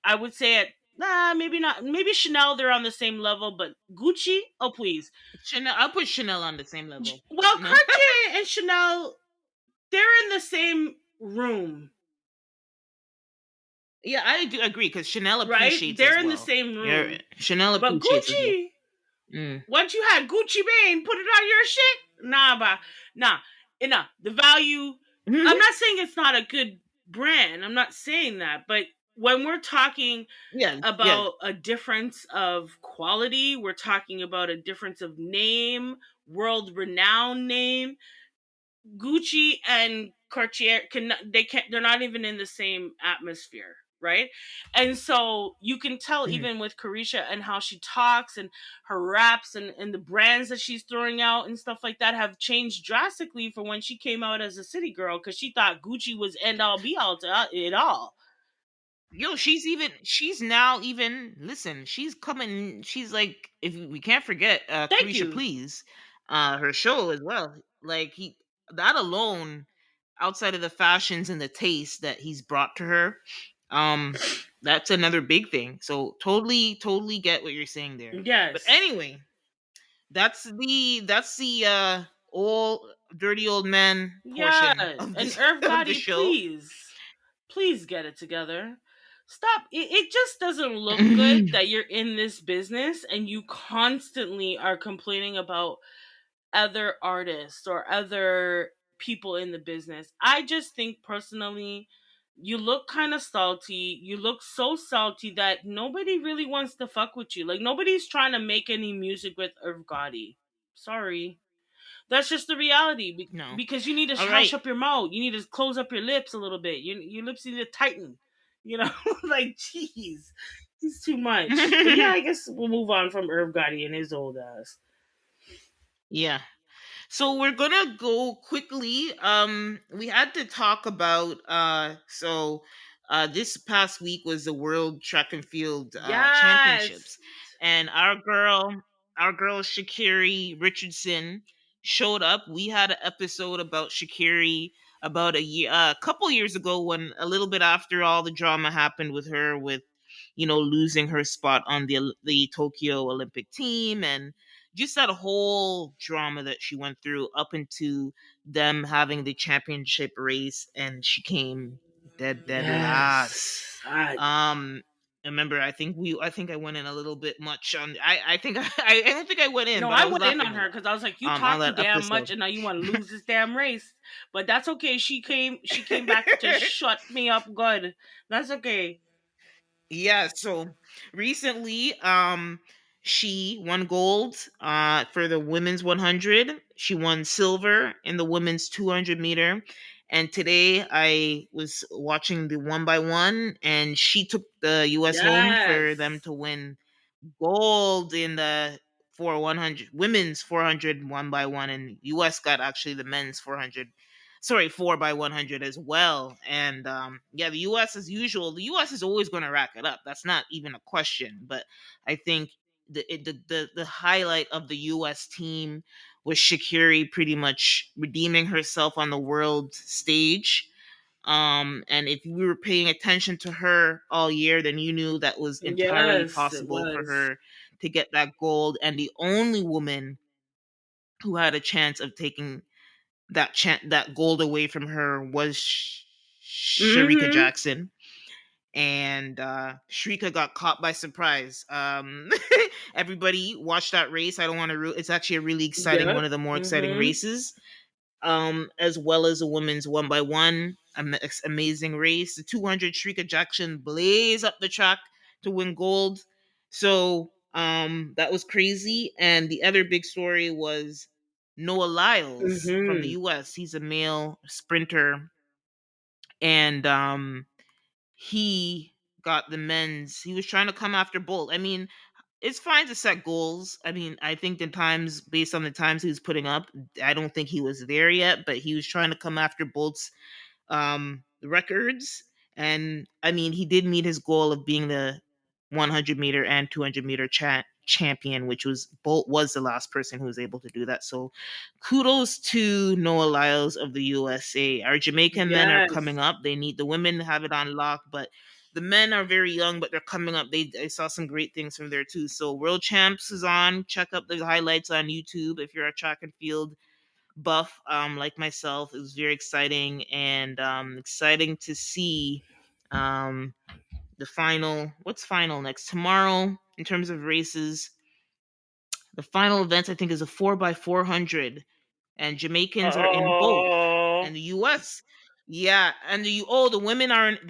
I would say, at, nah, maybe not. Maybe Chanel, they're on the same level, but Gucci, oh please. Chanel. I'll put Chanel on the same level. Well, No. Cartier and Chanel, they're in the same room, Yeah, I do agree because Chanel right? appreciates as They're in the well. same Yeah, room. Chanel But appreciates as well. Gucci, Mm. once you had Gucci Mane put it on your shit, nah, nah, enough. The value. I'm Hmm. not saying it's not a good brand. I'm not saying that, but when we're talking Yes. Yes. about a difference of quality, we're talking about a difference of name, world renowned name. Gucci and Cartier they're not even in the same atmosphere, right? And so you can tell Mhm. even with Carisha and how she talks and her raps and the brands that she's throwing out and stuff like that have changed drastically from when she came out as a city girl because she thought Gucci was end all be all to it all. Yo, she's now even listen, she's coming, she's like, if we can't forget Thank Carisha you. Please, her show as well. Like he that alone, outside of the fashions and the taste that he's brought to her, um, that's another big thing. So totally get what you're saying there. But Yes. anyway, that's the old dirty old man portion Yes. of And this Irv of the Gotti, show. please get it together. Stop. It just doesn't look good that you're in this business and you constantly are complaining about other artists or other people in the business. I just think personally, you look kind of salty. You look so salty that nobody really wants to fuck with you. Like, nobody's trying to make any music with Irv Gotti. Sorry. That's just the reality No. because you need to All hush right. up your mouth. You need to close up your lips a little bit. Your lips need to tighten. You know, like, jeez, he's too much. But yeah, I guess we'll move on from Irv Gotti and his old ass. Yeah. So we're gonna go quickly. We had to talk about this past week was the World Track and Field Yes, Championships, and our girl Shakiri Richardson showed up. We had an episode about Shakiri about a couple years ago, when a little bit after all the drama happened with her, with losing her spot on the Tokyo Olympic team, and just that whole drama that she went through up into them having the championship race, and she came dead last. Yes. I I remember, I think I went in a little bit much on, I think I don't think I went in, No, but I I was went in laughing on a her lot because I was like, "You on talk too that damn much, episode. and now you want to lose this damn race." But that's okay. She came back to shut me up good. That's okay. Yeah, so recently, she won gold for the women's 100. She won silver in the women's 200 meter. And today I was watching the one by one, and she took the US home for them Yes. to win gold in the for 100 women's 400 one by one, and US got actually the men's 400, sorry, 4 by 100 as well. And yeah, the US, as usual, the US is always going to rack it up, that's not even a question. But I think the highlight of the US team was Shakiri pretty much redeeming herself on the world stage. And if you were paying attention to her all year, then you knew that was entirely Yes, it possible for was. her to get that gold. And the only woman who had a chance of taking that gold away from her was Sharika Mm-hmm. Jackson. And Shrika got caught by surprise. Everybody watched that race. I don't want to. It's actually a really exciting, one Yep. of the more exciting Mm-hmm. races, as well as a women's one by one. Amazing race. The 200, Shrika Jackson blaze up the track to win gold. So that was crazy. And the other big story was Noah Lyles from the Mm-hmm. US. He's a male sprinter, and he got the men's. He was trying to come after Bolt. I mean, it's fine to set goals. I mean, I think the times, based on the times he was putting up, I don't think he was there yet, but he was trying to come after Bolt's records. And I mean, he did meet his goal of being the 100 meter and 200 meter champion, which was Bolt was the last person who was able to do that. So kudos to Noah Lyles of the USA. Our Jamaican men are Yes. coming up. They need the women to have it on lock, but the men are very young, but they're coming up. I saw some great things from there too. So World Champs is on. Check out the highlights on YouTube if you're a track and field buff, like myself. It was very exciting, and exciting to see um, the final. What's final next tomorrow in terms of races? The final event, I think, is a 4x400, and Jamaicans are in both, Oh. and the U.S. Yeah, and the women aren't,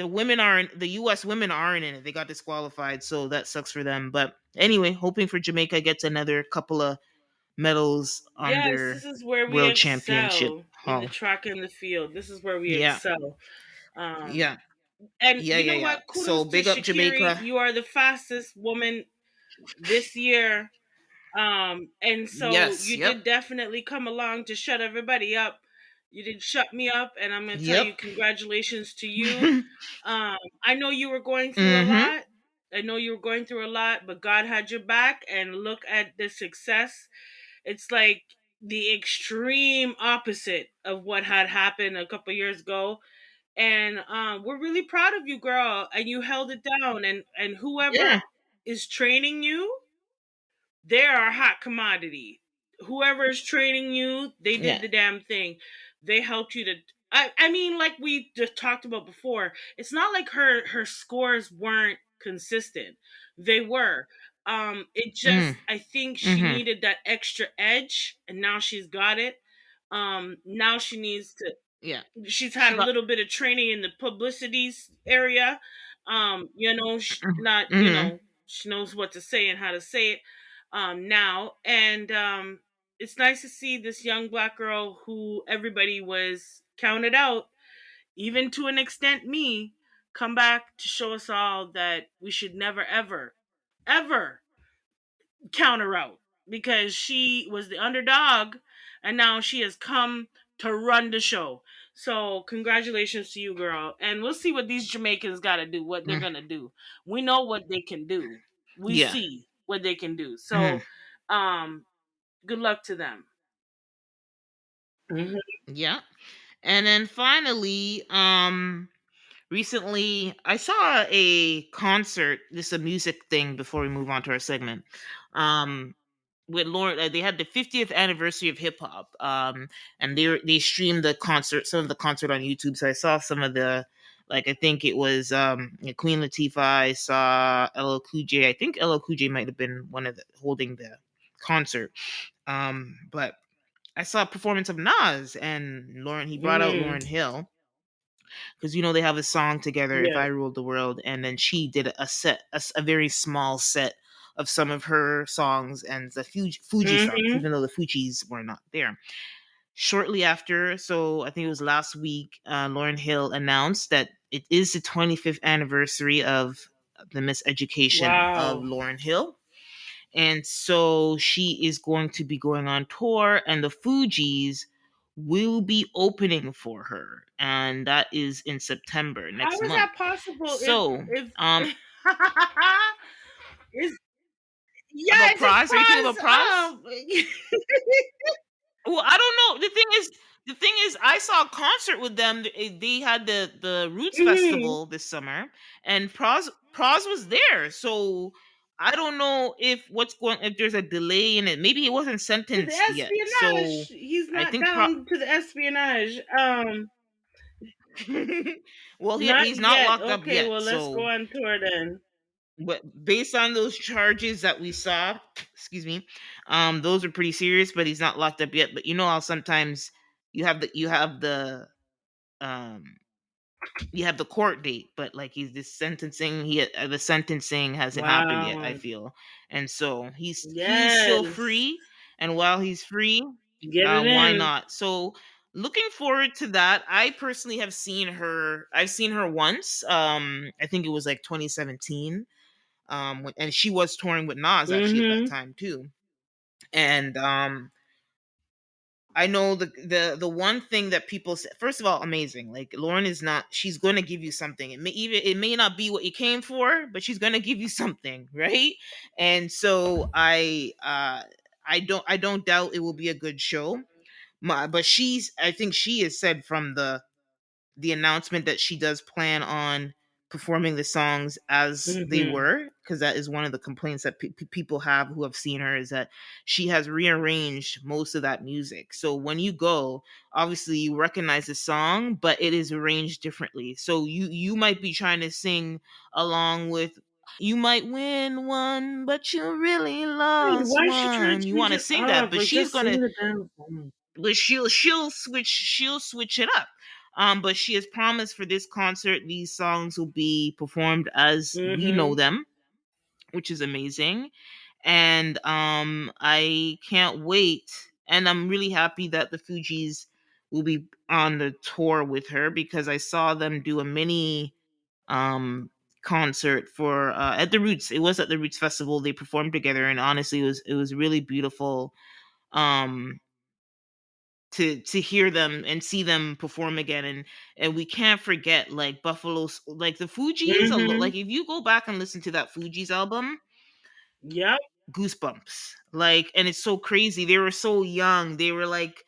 the U.S. women aren't in it. They got disqualified, so that sucks for them. But anyway, hoping for Jamaica gets another couple of medals on Yes, their this is where we world championship excel in the haul. track and the field. This is where we Yeah, excel. Um, yeah, and yeah, you yeah, know yeah. what? So Kudos to big up Shakiri. Jamaica. You are the fastest woman this year. And so Yes, you yep, did definitely come along to shut everybody up. You did shut me up, and I'm going to tell yep. you congratulations to you. I know you were going through a Mm-hmm. lot. I know you were going through a lot, but God had your back, and look at the success. It's like the extreme opposite of what had happened a couple years ago. And we're really proud of you, girl. And you held it down. And whoever Yeah, is training you, they're a hot commodity. Whoever is training you, they did yeah. the damn thing. They helped you to. I mean, like we just talked about before, it's not like her scores weren't consistent. They were. It Mm, just I think she mm-hmm. needed that extra edge, and now she's got it. Now she needs to Yeah. she's had She a got. little bit of training in the publicities area. Not Mm-hmm. she knows what to say and how to say it now, and it's nice to see this young black girl who everybody was counted out, even to an extent me, come back to show us all that we should never ever counter out because she was the underdog and now she has come to run the show. So congratulations to you, girl. And we'll see what these Jamaicans got to do, what they're Mm, going to do. We know what they can do. We yeah. see what they can do. Mm, So um good luck to them. Mhm. yeah. And then finally, recently I saw a concert. This is a music thing before we move on to our segment. Um, with Lauren, they had the 50th anniversary of hip hop, and they streamed the concert, some of the concert on YouTube. So I saw some of the, like I think it was Queen Latifah. I saw LL Cool J. I think LL Cool J might have been one of the holding the concert. But I saw a performance of Nas and Lauren. He brought out Mm, Lauren Hill because they have a song together, "If yeah. I Ruled the World," and then she did a set, a very small set of some of her songs and the Fuji songs, Mhm. even though the Fujis were not there. Shortly after, so I think it was last week, Lauren Hill announced that it is the 25th anniversary of the Miseducation of Wow. Lauren Hill. And so she is going to be going on tour, and the Fugees will be opening for her. And that is in September, How next is month. that possible So, if is about yes, it's Pros, are you thinking about Pros? pros. Well, I don't know. The thing is, I saw a concert with them. They had the Roots Mhm. Festival this summer, and Pros was there. So I don't know if there's a delay in it. Maybe it wasn't To the sentenced yet. espionage. So He's I not think down to the espionage. well, Not he's not yet. locked up Okay, yet. well let's go So, on tour then. but based on those charges that we saw, excuse me, those are pretty serious. But he's not locked up yet. But you know how sometimes um you have the court date, but like he's this sentencing, the sentencing hasn't happened yet, I Wow. feel. And so he's still Yes. free, and while he's free, Get it why in. not? So looking forward to that. I personally have seen her. I've seen her once. I think it was like 2017. And she was touring with Nas actually at that Mhm. time too. And I know the one thing that people say. First of all, amazing. Like Lauren is not. She's going to give you something. It may not be what you came for, but she's going to give you something, right? And so I don't doubt it will be a good show. But I think she has said from the announcement that she does plan on performing the songs as they Mhm. were, because that is one of the complaints that people have who have seen her, is that she has rearranged most of that music. So when you go, obviously you recognize the song, but it is arranged differently. So you might be trying to sing along with, you might win one but you really Wait, lost why is she trying to one, you change want to it sing that, up? but Like she's just gonna, sing the damn song. but she'll switch it up. But she has promised for this concert these songs will be performed as we know Mhm. them, which is amazing. And I can't wait. And I'm really happy that the Fugees will be on the tour with her, because I saw them do a mini um concert for at the Roots. It was at the Roots Festival. They performed together, and honestly it was really beautiful. Um to hear them and see them perform again. And we can't forget, like, like the Fugees, Mhm. like if you go back and listen to that Fugees album, Yep. goosebumps. Like, and it's so crazy, they were so young, they were like,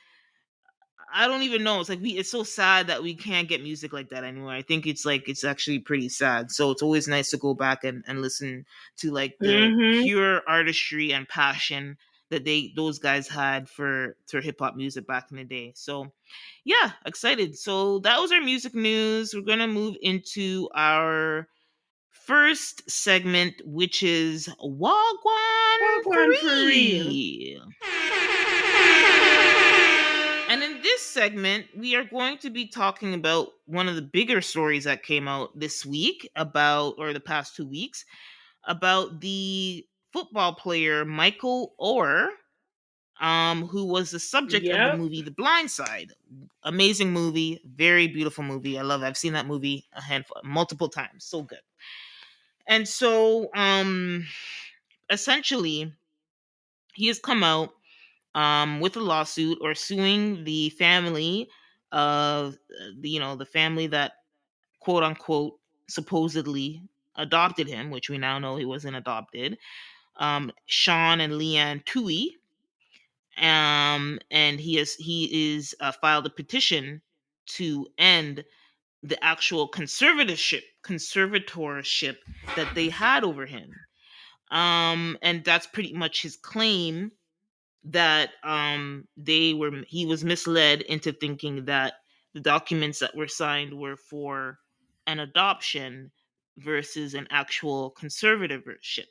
I don't even know. It's like it's so sad that we can't get music like that anymore. I think it's actually pretty sad. So it's always nice to go back and listen to like the Mhm. pure artistry and passion that those guys had for hip hop music back in the day. So yeah, excited. So that was our music news. We're gonna move into our first segment, which is Wagwan For Gwan for real. Real. And in this segment, we are going to be talking about one of the bigger stories that came out this week, or the past 2 weeks, about the football player Michael Oher, who was the subject of the Yep. movie The Blindside. Amazing movie, very beautiful movie. I love it. I've seen that movie multiple times. So good. And so, essentially, he has come out with a lawsuit, or suing the family of the family that, quote unquote, supposedly adopted him, which we now know he wasn't adopted. Sean and Leanne Tui. And he is filed a petition to end the actual conservatorship that they had over him. And that's pretty much his claim, that he was misled into thinking that the documents that were signed were for an adoption versus an actual conservatorship.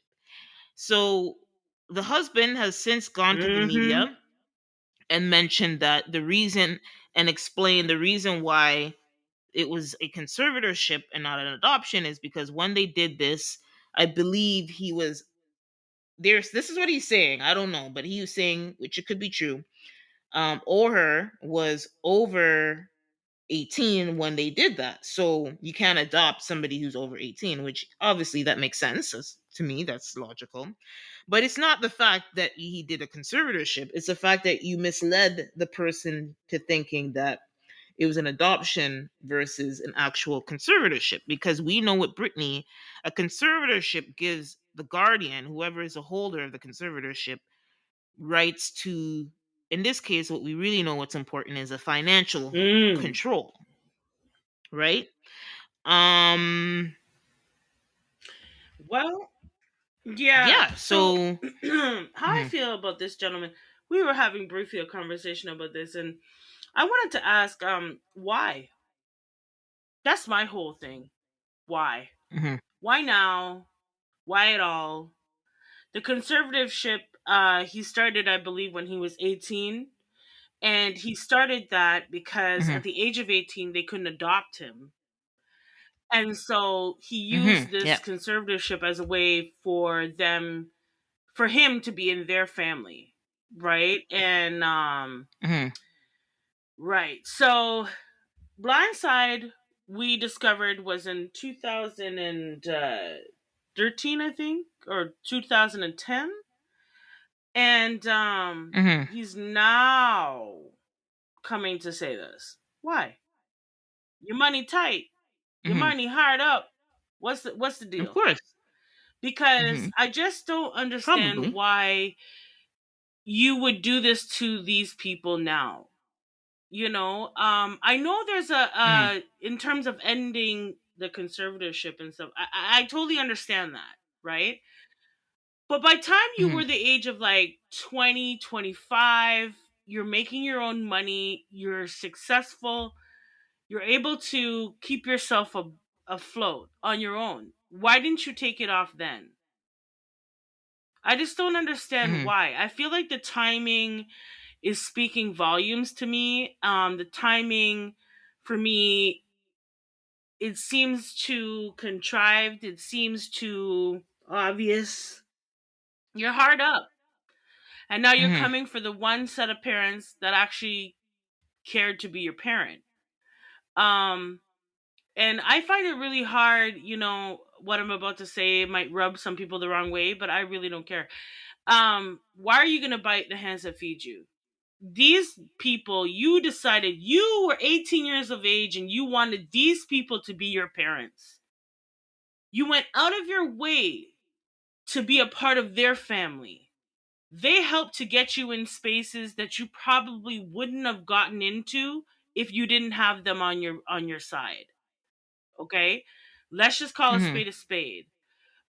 So the husband has since gone to the Mm-hmm. media and mentioned that the reason, and explained the reason why it was a conservatorship and not an adoption, is because when they did this, I believe he was this is what he's saying. I don't know, but he was saying, which it could be true. Oher was over 18 when they did that. So you can't adopt somebody who's over 18, which obviously that makes sense. To me, that's logical. But it's not the fact that he did a conservatorship. It's the fact that you misled the person to thinking that it was an adoption versus an actual conservatorship. Because we know with Brittany, a conservatorship gives the guardian, whoever is a holder of the conservatorship, rights to, in this case, what we really know what's important is a financial Mm. control, right? Um, Well, yeah. yeah. So, So, how I mhm, feel about this gentleman, we were having briefly a conversation about this, and I wanted to ask, why? That's my whole thing. Why? mhm, Why now? Why at all? The conservativeship, he started, I believe, when he was 18. And he started that because mhm, at the age of 18, they couldn't adopt him. And so he mhm, used this yeah, conservatorship as a way for for him to be in their family. Right. And, mhm, right. So Blindside, we discovered, was in 2013, I think, or 2010. And mhm, he's now coming to say this. Why? Your money tight. Your mhm. money hard up. What's the Of deal? course, Because mhm, I just don't understand probably, why you would do this to these people now. I know there's mhm, in terms of ending the conservatorship and stuff. I totally understand that, right? But by time you mhm, were the age of like 20, 25, you're making your own money, you're successful, you're able to keep yourself afloat on your own. Why didn't you take it off then? I just don't understand mhm, why. I feel like the timing is speaking volumes to me. The timing for me, it seems too contrived. It seems too obvious. You're hard up. And now you're mhm, coming for the one set of parents that actually cared to be your parent. Um, And I find it really hard, what I'm about to say might rub some people the wrong way, but I really don't care. Why are you going to bite the hands that feed you? These people, you decided you were 18 years of age and you wanted these people to be your parents. You went out of your way to be a part of their family. They helped to get you in spaces that you probably wouldn't have gotten into if you didn't have them on your side. Okay? Let's just call mhm, a spade.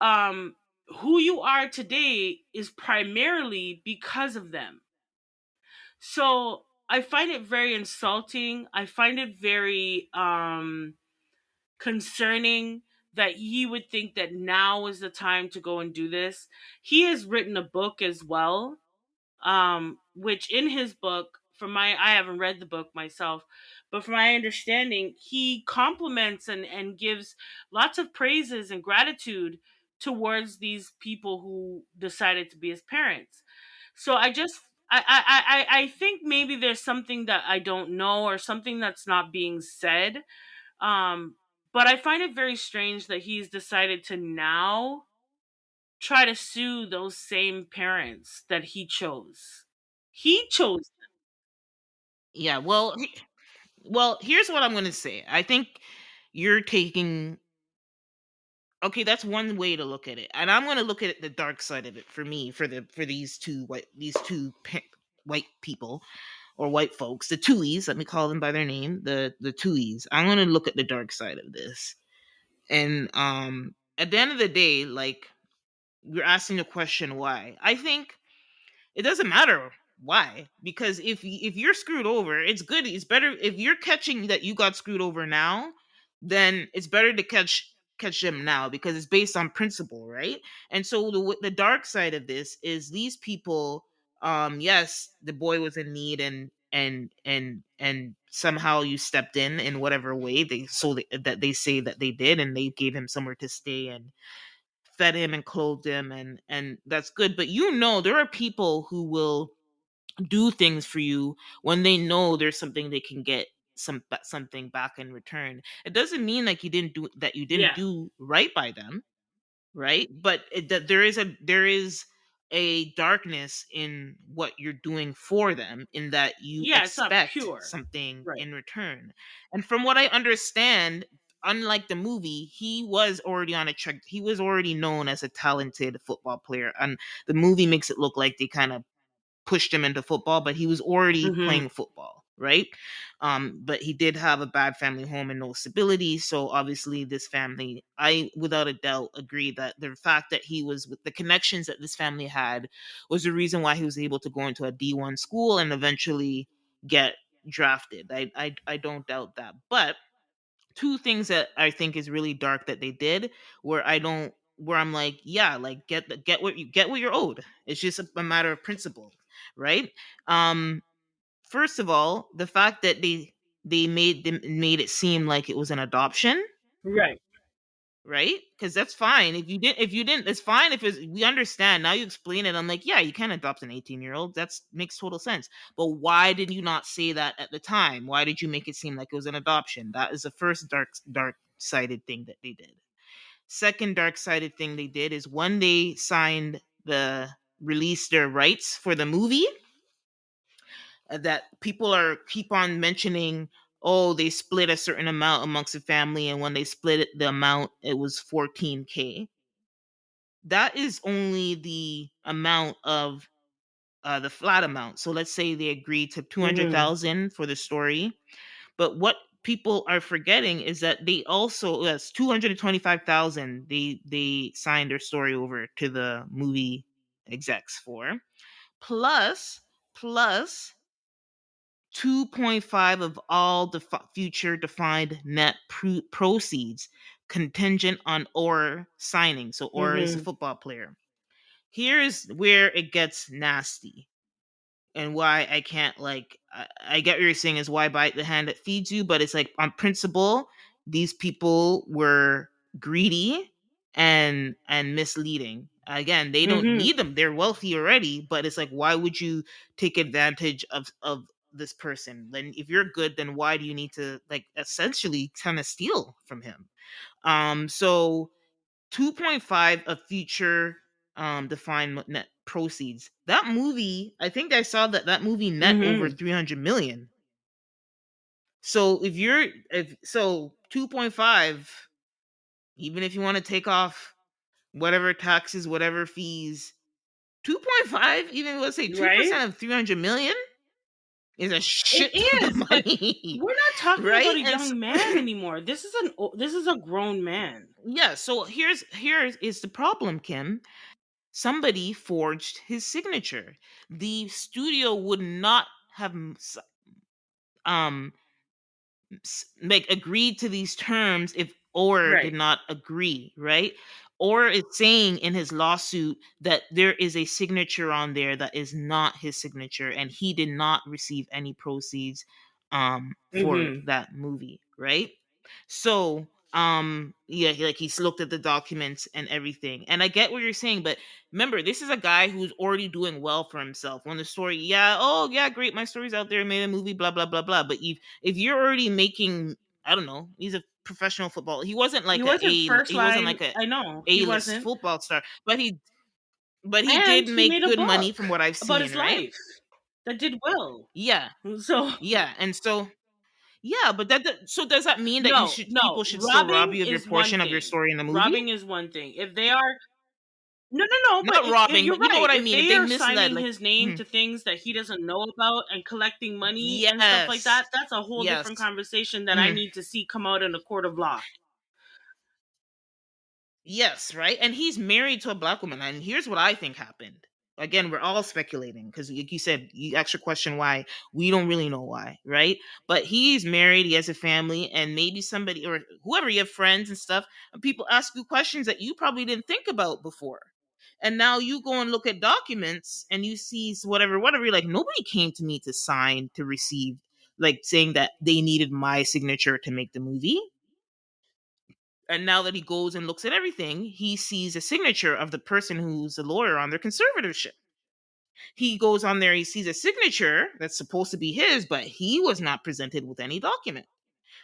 Um who you are today is primarily because of them. So I find it very insulting. I find it very concerning that he would think that now is the time to go and do this. He has written a book as well, which in his book, I haven't read the book myself, but from my understanding, he compliments and gives lots of praises and gratitude towards these people who decided to be his parents. So I think maybe there's something that I don't know or something that's not being said. Um, but I find it very strange that he's decided to now try to sue those same parents that he chose. He chose. yeah. Well, here's what I'm going to say. I think you're taking, okay, that's one way to look at it, and I'm going to look at it the dark side of it for me, for these two white people. or white folks, the Tuies, let me call them by their name, the Tuies. I'm gonna look at the dark side of this. And at the end of the day, like, you're asking the question why. I think it doesn't matter why, because if you're screwed over, it's good. It's better if you're catching that you got screwed over now, then it's better to catch them now because it's based on principle, right? And so the dark side of this is these people. Yes, the boy was in need, and somehow you stepped in whatever way that they say that they did, and they gave him somewhere to stay and fed him and clothed him, and that's good. But there are people who will do things for you when they know there's something they can get something back in return. It doesn't mean like you didn't Yeah. do right by them, right? But that there is a darkness in what you're doing for them, in that you Yeah, it's not expect pure. something Right. in return. And from what I understand, unlike the movie, he was already on a track. He was already known as a talented football player, and the movie makes it look like they kind of pushed him into football, but he was already Mhm. playing football, right? But he did have a bad family home and no stability. So obviously, this family, I without a doubt agree that the fact that he was with the connections that this family had was the reason why he was able to go into a D1 school and eventually get drafted. I don't doubt that. But two things that I think is really dark that they did, where I'm like, yeah, like get what you're owed. It's just a matter of principle, right? Um, First of all, the fact that they made it seem like it was an adoption, Right. right? Because that's fine. If you didn't, it's fine. We understand now. You explain it. I'm like, yeah, you can adopt an 18-year-old. That's makes total sense. But why did you not say that at the time? Why did you make it seem like it was an adoption? That is the first dark sided thing that they did. Second dark sided thing they did is when they signed the release their rights for the movie, that people are keep on mentioning, oh, they split a certain amount amongst the family, and when they split it, the amount, it was 14K. That is only the amount of the flat amount. So let's say they agreed to Mhm. 200,000 for the story, but what people are forgetting is that they also, yes, 225,000, they signed their story over to the movie execs for, plus 2.5 of all the future defined net proceeds contingent on Orr signing. So Orr is a Mhm. football player. Here's where it gets nasty, and why I can't, like, I get what you're saying is why bite the hand that feeds you, but it's like on principle, these people were greedy and misleading. Again, they don't Mhm. need them. They're wealthy already, but it's like, why would you take advantage of this person? Then if you're good, then why do you need to, like, essentially kind of steal from him? So 2.5 of future defined net proceeds. That movie, I think I saw that movie net over Mhm. 300 million. So if so 2.5, even if you want to take off whatever taxes, whatever fees, 2.5, even let's say Right? 2% of 300 million is a It shit ton of is, but money. we're not talking Right? about a And so, young man anymore. This is a grown man. yeah, so here's is the problem, Kim. Somebody forged his signature. The studio would not have um like agreed to these terms if Orr did Right. not agree, right? Orr is saying in his lawsuit that there is a signature on there that is not his signature, and he did not receive any proceeds for Mhm. that movie, right? So yeah, he's looked at the documents and everything. And I get what you're saying, but remember, this is a guy who's already doing well for himself. When the story, yeah, oh yeah, great, my story's out there, made a movie, blah blah blah blah. But if you're already making, I don't know, he's a professional football. He wasn't He like wasn't first he wasn't line. like a I know he A-list wasn't, football star, but he and did he make made a good book money from what I've about seen, his right? life that did well. Yeah, So yeah, and so yeah, but so does that mean that no, people no, should still rob robbing you of your is one portion of your thing. story in the movie? Robbing is one thing. If they are No, no, no, but Not robbing, you're but you know right. what I If mean. If they they are misled, signing like, his name mhm. to things that he doesn't know about and collecting money and stuff like Yes, that, that's a whole different yes. conversation that I Mhm. need to see come out in a court of law. Yes, right? And he's married to a black woman. And here's what I think happened. Again, we're all speculating because, like you said, you asked your question why. We don't really know why, right? But he's married, he has a family, and maybe somebody or whoever, you have friends and stuff, and people ask you questions that you probably didn't think about before. And now you go and look at documents and you see whatever, whatever. You're like, nobody came to me to sign to receive, like saying that they needed my signature to make the movie. And now that he goes and looks at everything, he sees a signature of the person who's a lawyer on their conservatorship. He goes on there, he sees a signature that's supposed to be his, but he was not presented with any document.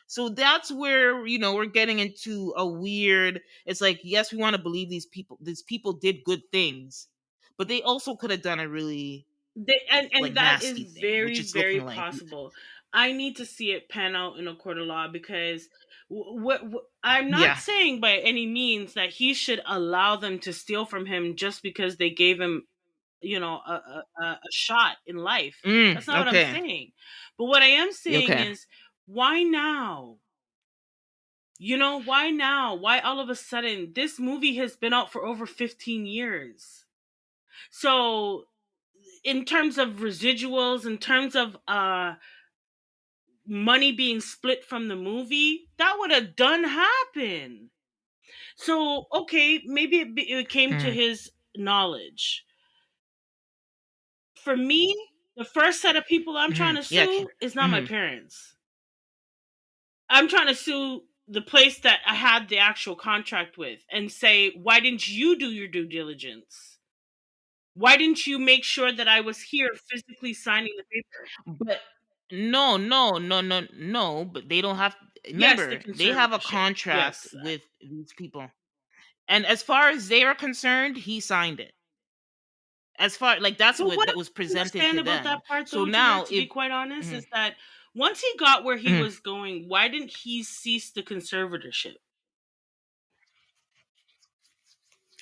So that's where, we're getting into a weird, it's like, yes, we want to believe these people did good things, but they also could have done a really And like that is nasty thing, which very, is very looking like, possible. I need to see it pan out in a court of law because I'm not yeah. saying by any means that he should allow them to steal from him just because they gave him, a shot in life. That's not what I'm Okay. saying. But what I am saying Okay. is, why now? Why now? Why all of a sudden? This movie has been out for over 15 years. So, in terms of residuals, in terms of money being split from the movie, that would have done happen. So, okay, maybe it came to Mm, his knowledge. For me, the first set of people I'm trying to yeah. sue is not my Mm-hmm. parents. I'm trying to sue the place that I had the actual contract with and say, why didn't you do your due diligence? Why didn't you make sure that I was here physically signing the paper? But no, no, no, no, no. But they don't have. Yes, the Remember, they have a conservatorship. contract Yes. with these people, and as far as they are concerned, he signed it. As far like that's But what what that was I don't presented understand to about them. that part, So though, Jeanette, now, to be if quite honest, mhm, is that once he got where he mhm, was going, why didn't he cease the conservatorship?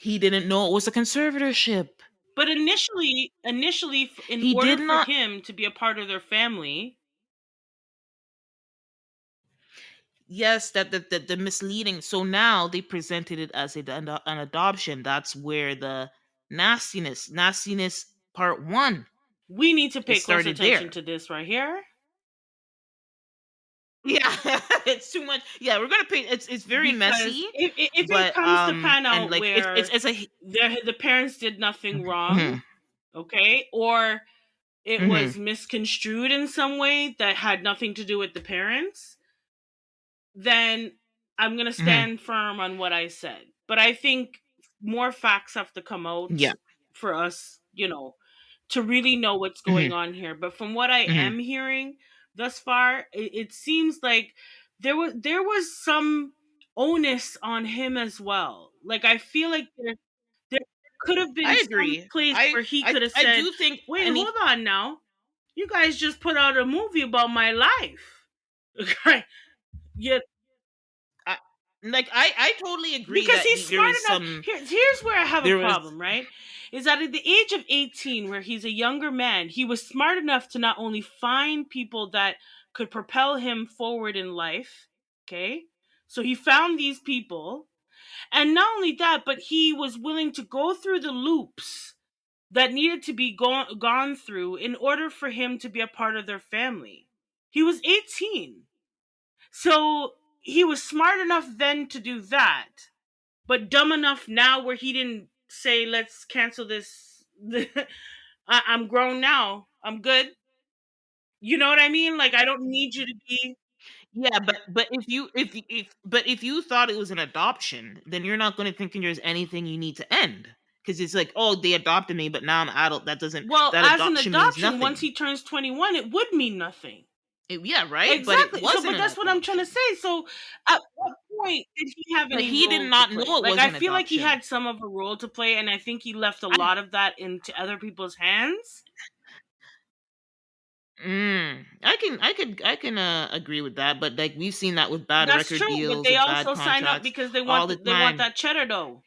he didn't know it was a conservatorship, But initially, in he order did for not. him to be a part of their family, Yes, that the misleading. So now they presented it as an adoption. That's where the nastiness part one. we need to It pay close started attention there. to this right here. Yeah, it's too much. Yeah, we're gonna pay. It's very Because messy, if it but comes to pan and out like it's where it's a the parents did nothing wrong, mm-hmm, okay, or it mm-hmm, was misconstrued in some way that had nothing to do with the parents, then I'm going to mm-hmm, stand firm on what I said. But I think more facts have to come out yeah, for us, to really know what's mm-hmm, going on here. But from what I mm-hmm. am hearing thus far, it seems like there was some onus on him as well. Like I feel like there could have been I some agree. place I where he I could have I said, do think "Wait, any hold on now. You guys just put out a movie about my life." Okay. Yeah, I, I totally agree because that he's there smart is enough. some Here's where I have a there was problem, right? Is that at the age of 18, where he's a younger man, he was smart enough to not only find people that could propel him forward in life, okay? So he found these people, and not only that, but he was willing to go through the loops that needed to be gone through in order for him to be a part of their family. He was 18. So he was smart enough then to do that, but dumb enough now where he didn't say, let's cancel this. I'm grown now. I'm good. You know what I mean? Like, I don't need you to be. yeah, but if you thought it was an adoption, then you're not going to think there's anything you need to end because it's like, oh, they adopted me, but now I'm adult. Well, That as an adoption means adoption, once nothing. he turns 21, it would mean nothing. Yeah, right. But it Exactly. So, wasn't but an that's what I'm trying to adoption. say. So, at what point did he have But any he did role to not know play? it Like, was I an feel like he adoption. had some of a role to play, and I think he left a I lot of that into other people's hands. I can agree with that, but like we've seen that with bad That's record true, but deals, they with bad also sign up contracts because they all want the they want time. that cheddar dough.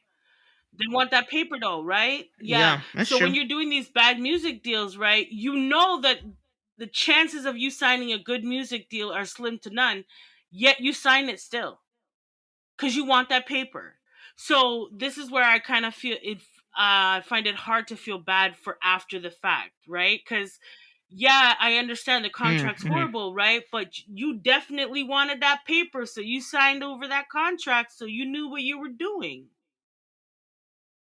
They want that paper though, right? Yeah. Yeah, that's So when true. you're doing these bad music deals, right, you know that the chances of you signing a good music deal are slim to none, yet you sign it still because you want that paper. So this is where I kind of feel it. Find it hard to feel bad for after the fact, right? Because yeah, I understand the contract's Mm-hmm. horrible, right? But you definitely wanted that paper, so you signed over that contract, so you knew what you were doing.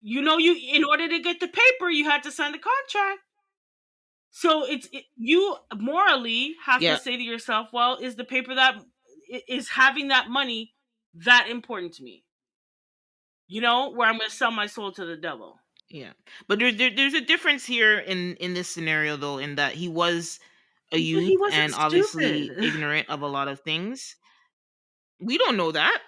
You know, you in order to get the paper, you had to sign the contract. So you morally have to Yeah, say to yourself, well, is the paper that is having that money that important to me? You know, where I'm going to sell my soul to the devil. yeah. But there's a difference here in this scenario though, in that he was a But he youth wasn't and obviously stupid. ignorant of a lot of things. We don't know that.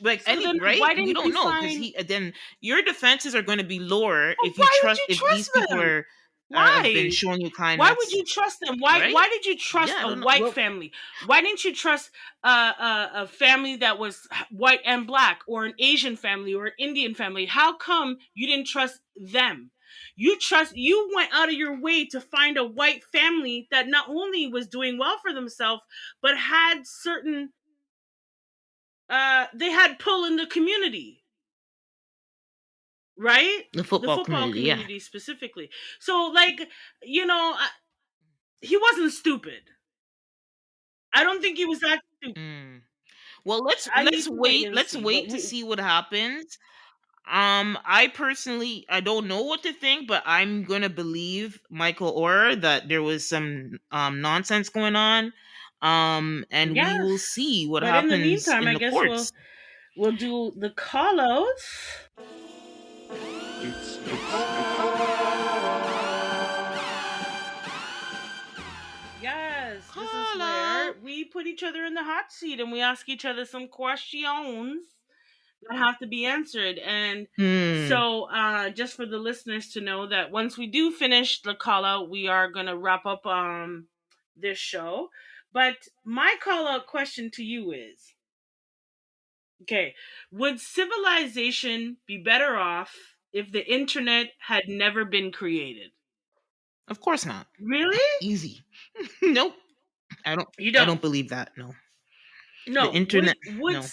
Like So any then right? why We didn't don't you know because find he then your defenses are going to be lower But if you why would trust you if trust these people them? are have been Why? showing you Why would kindness, you trust them? right? Why did you Yeah, trust I a don't know. white Well, family? Why didn't you trust a family that was white and black, or an Asian family, or an Indian family? How come you didn't trust them? You went out of your way to find a white family that not only was doing well for themselves, but had certain they had pull in the community, right? the The football football community, yeah. community specifically. So like, you know, he wasn't stupid. I don't think he was that stupid. Mm. Well, I need to wait and let's see. But wait to see what happens. I personally I don't know what to think, but I'm gonna believe Michael Oher that there was some nonsense going on. And we will yes. see what But in the happens meantime, in I the guess courts. we'll do the call outs. Yes, this is Call where out. we put each other in the hot seat and we ask each other some questions that have to be answered. And Hmm. so, just for the listeners to know that once we do finish the call out, we are going to wrap up this show. But my call out question to you is, okay, would civilization be better off if the internet had never been created? Of course not. Really? Easy. Nope. You I don't. don't believe that. No. The No. internet. Would No.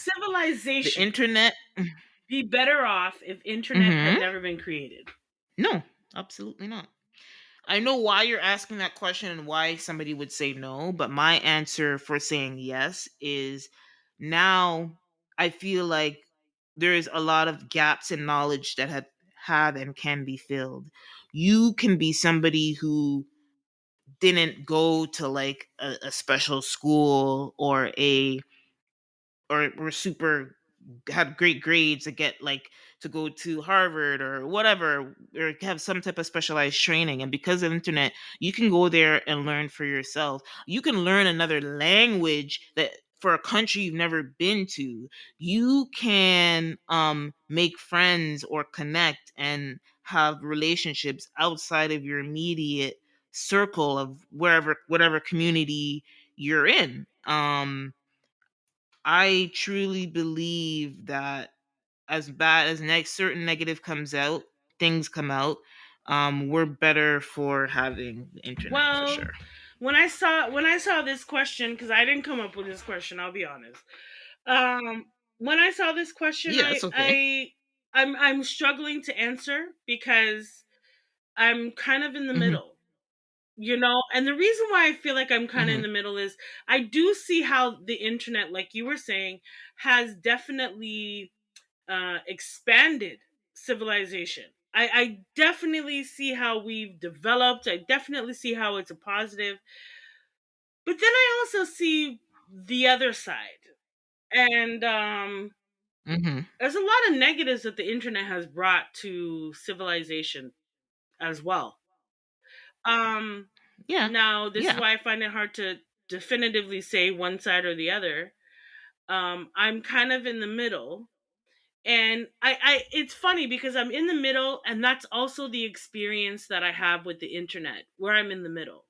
The civilization internet. be better off if internet had Mhm. never been created? No. Absolutely not. I know why you're asking that question and why somebody would say no, but my answer for saying yes is now I feel like there is a lot of gaps in knowledge that have and can be filled. You can be somebody who didn't go to like a special school or a or were super had great grades to get like to go to Harvard or whatever or have some type of specialized training, and because of the internet you can go there and learn for yourself. You can learn another language that for a country you've never been to. You can make friends or connect and have relationships outside of your immediate circle of wherever whatever community you're in. I truly believe that as bad as certain negative comes out, things come out. We're better for having the internet for Well, sure. when I saw this question, because I didn't come up with this question, I'll be honest. When I saw this question, Yeah, it's okay. I'm struggling to answer because I'm kind of in the Hmm. middle, you know. And the reason why I feel like I'm kind of in Hmm. the middle is I do see how the internet, like you were saying, has definitely expanded civilization. I definitely see how we've developed. I definitely see how it's a positive. But then I also see the other side. And Hmm. there's a lot of negatives that the internet has brought to civilization as well. Um, Yeah, Now, this is yeah. why I find it hard to definitively say one side or the other. I'm kind of in the middle. And it's funny because I'm in the middle, and that's also the experience that I have with the internet, where I'm in the middle.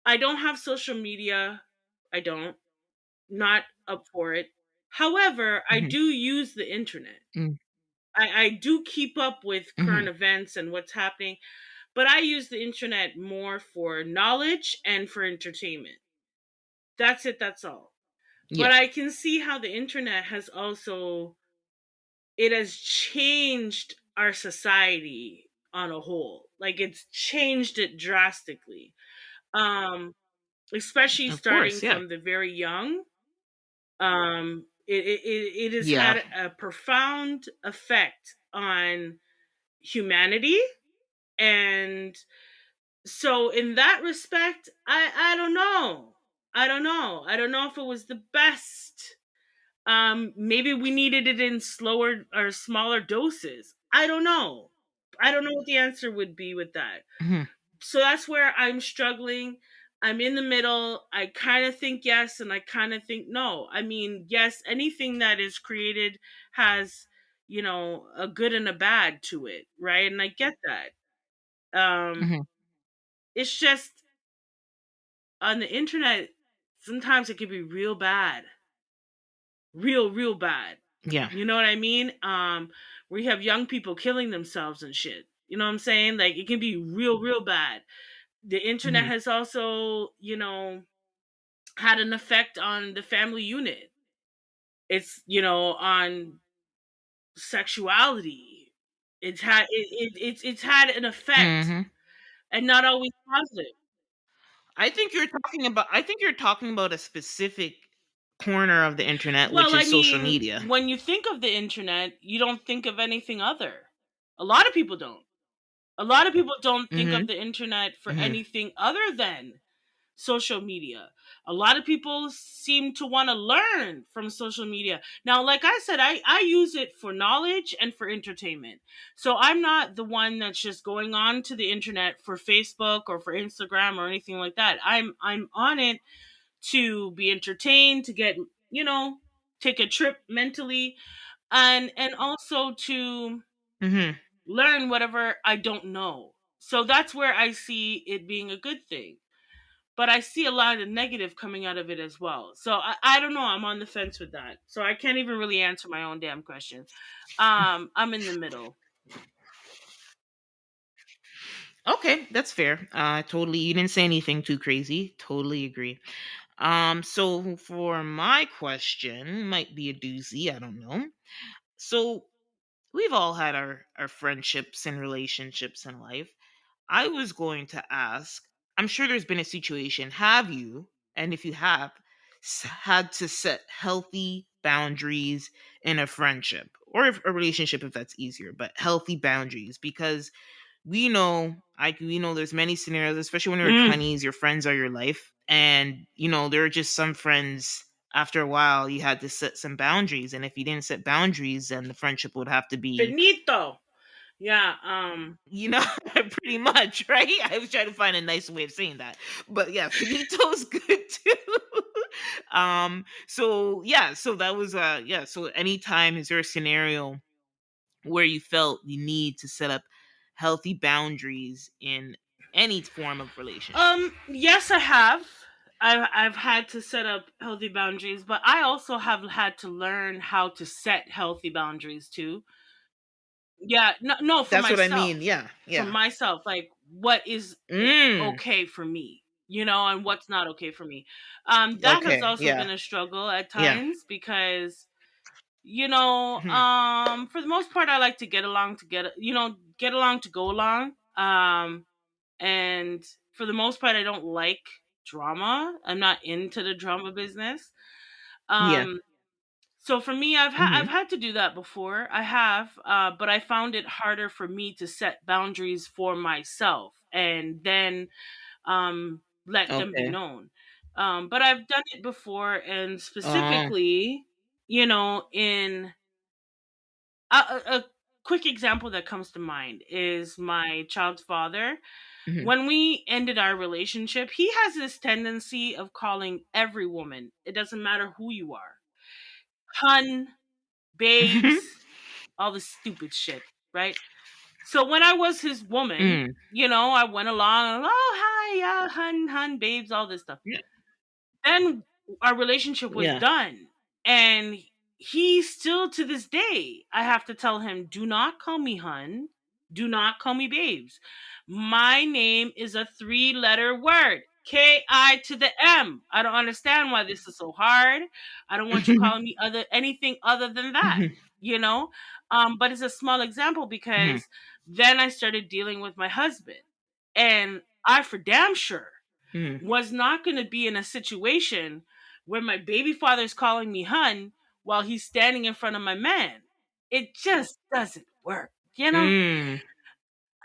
I don't have social media. I don't, not up for it. However, I Hmm. do use the internet. I do keep up with current Mhm. events and what's happening, but I use the internet more for knowledge and for entertainment. That's it, that's all. But Yeah. I can see how the internet has also, it has changed our society on a whole. Like it's changed it drastically. Um Especially Of starting course, yeah. from the very young. It has Yeah. had a profound effect on humanity. And so in that respect, I don't know. I don't know if it was the best. Maybe we needed it in slower or smaller doses. I don't know. I don't know what the answer would be with that. Mhm. So that's where I'm struggling. I'm in the middle. I kind of think yes and I kind of think no. I mean, yes, anything that is created has, a good and a bad to it, right? And I get that. Um Mhm. it's just on the internet sometimes it can be real bad. Real bad. Yeah. You know what I mean? Where you have young people killing themselves and shit. You know what I'm saying? Like it can be real bad. The internet Mhm. has also, had an effect on the family unit. It's, on sexuality. It's had an effect Mhm. and not always positive. I think you're talking about a specific corner of the internet, which Well, I is social mean, media. when you think of the internet, you don't think of anything other. A lot of people don't. A lot of people don't think of Mhm. the internet for Mhm. anything other than social media. A lot of people seem to want to learn from social media. Now, like I said, I use it for knowledge and for entertainment. So I'm not the one that's just going on to the internet for Facebook or for Instagram or anything like that. I'm on it to be entertained, to get, you know, take a trip mentally, and also to Mhm. learn whatever I don't know. So that's where I see it being a good thing, but I see a lot of negative coming out of it as well. So I don't know. I'm on the fence with that. So I can't even really answer my own damn question. I'm in the middle. Okay, that's fair. Totally. You didn't say anything too crazy. Totally agree. So for my question, might be a doozy. I don't know. So we've all had our friendships and relationships in life. I was going to ask. I'm sure there's been a situation. Have you? And if you have, had to set healthy boundaries in a friendship or if a relationship, if that's easier, but healthy boundaries because we know there's many scenarios, especially when you're Mm. 20s, your friends are your life, and there are just some friends. After a while, you had to set some boundaries, and if you didn't set boundaries, then the friendship would have to be, Finito. Yeah. you know, pretty much, right? I was trying to find a nice way of saying that, but yeah, finito's good too. So yeah, so that was yeah. So anytime, is there a scenario where you felt you need to set up healthy boundaries in any form of relationship? Yes, I have. I've had to set up healthy boundaries, but I also have had to learn how to set healthy boundaries too. Yeah, no, no, for That's what I mean. myself. Yeah, For yeah. myself, like what is Mm. okay for me, and what's not okay for me. That has Okay. also Yeah. been a struggle at Yeah. times because, Mhm. for the most part, I like to get along to go along. And for the most part, I don't like drama. I'm not into the drama business. Yeah. Um, so for me, I've Mhm. had to do that before. I have, but I found it harder for me to set boundaries for myself and then let them be Okay. known. But I've done it before, and Oh. specifically, in a quick example that comes to mind is my child's father. Mhm. When we ended our relationship, he has this tendency of calling every woman, it doesn't matter who you are, hun, Mhm. babes, all this stupid shit, right? So when I was his woman, Mm. I went along, oh, hi, yeah, hun, babes, all this stuff. Yeah. Then our relationship was Yeah. done. And he still to this day, I have to tell him, do not call me hun, do not call me babes. My name is a three-letter word. K-I to the M. I don't understand why this is so hard. I don't want you calling me anything other than that, you know? But it's a small example because then I started dealing with my husband. And I for damn sure was not going to be in a situation where my baby father's calling me hun while he's standing in front of my man. It just doesn't work, you know? Mm.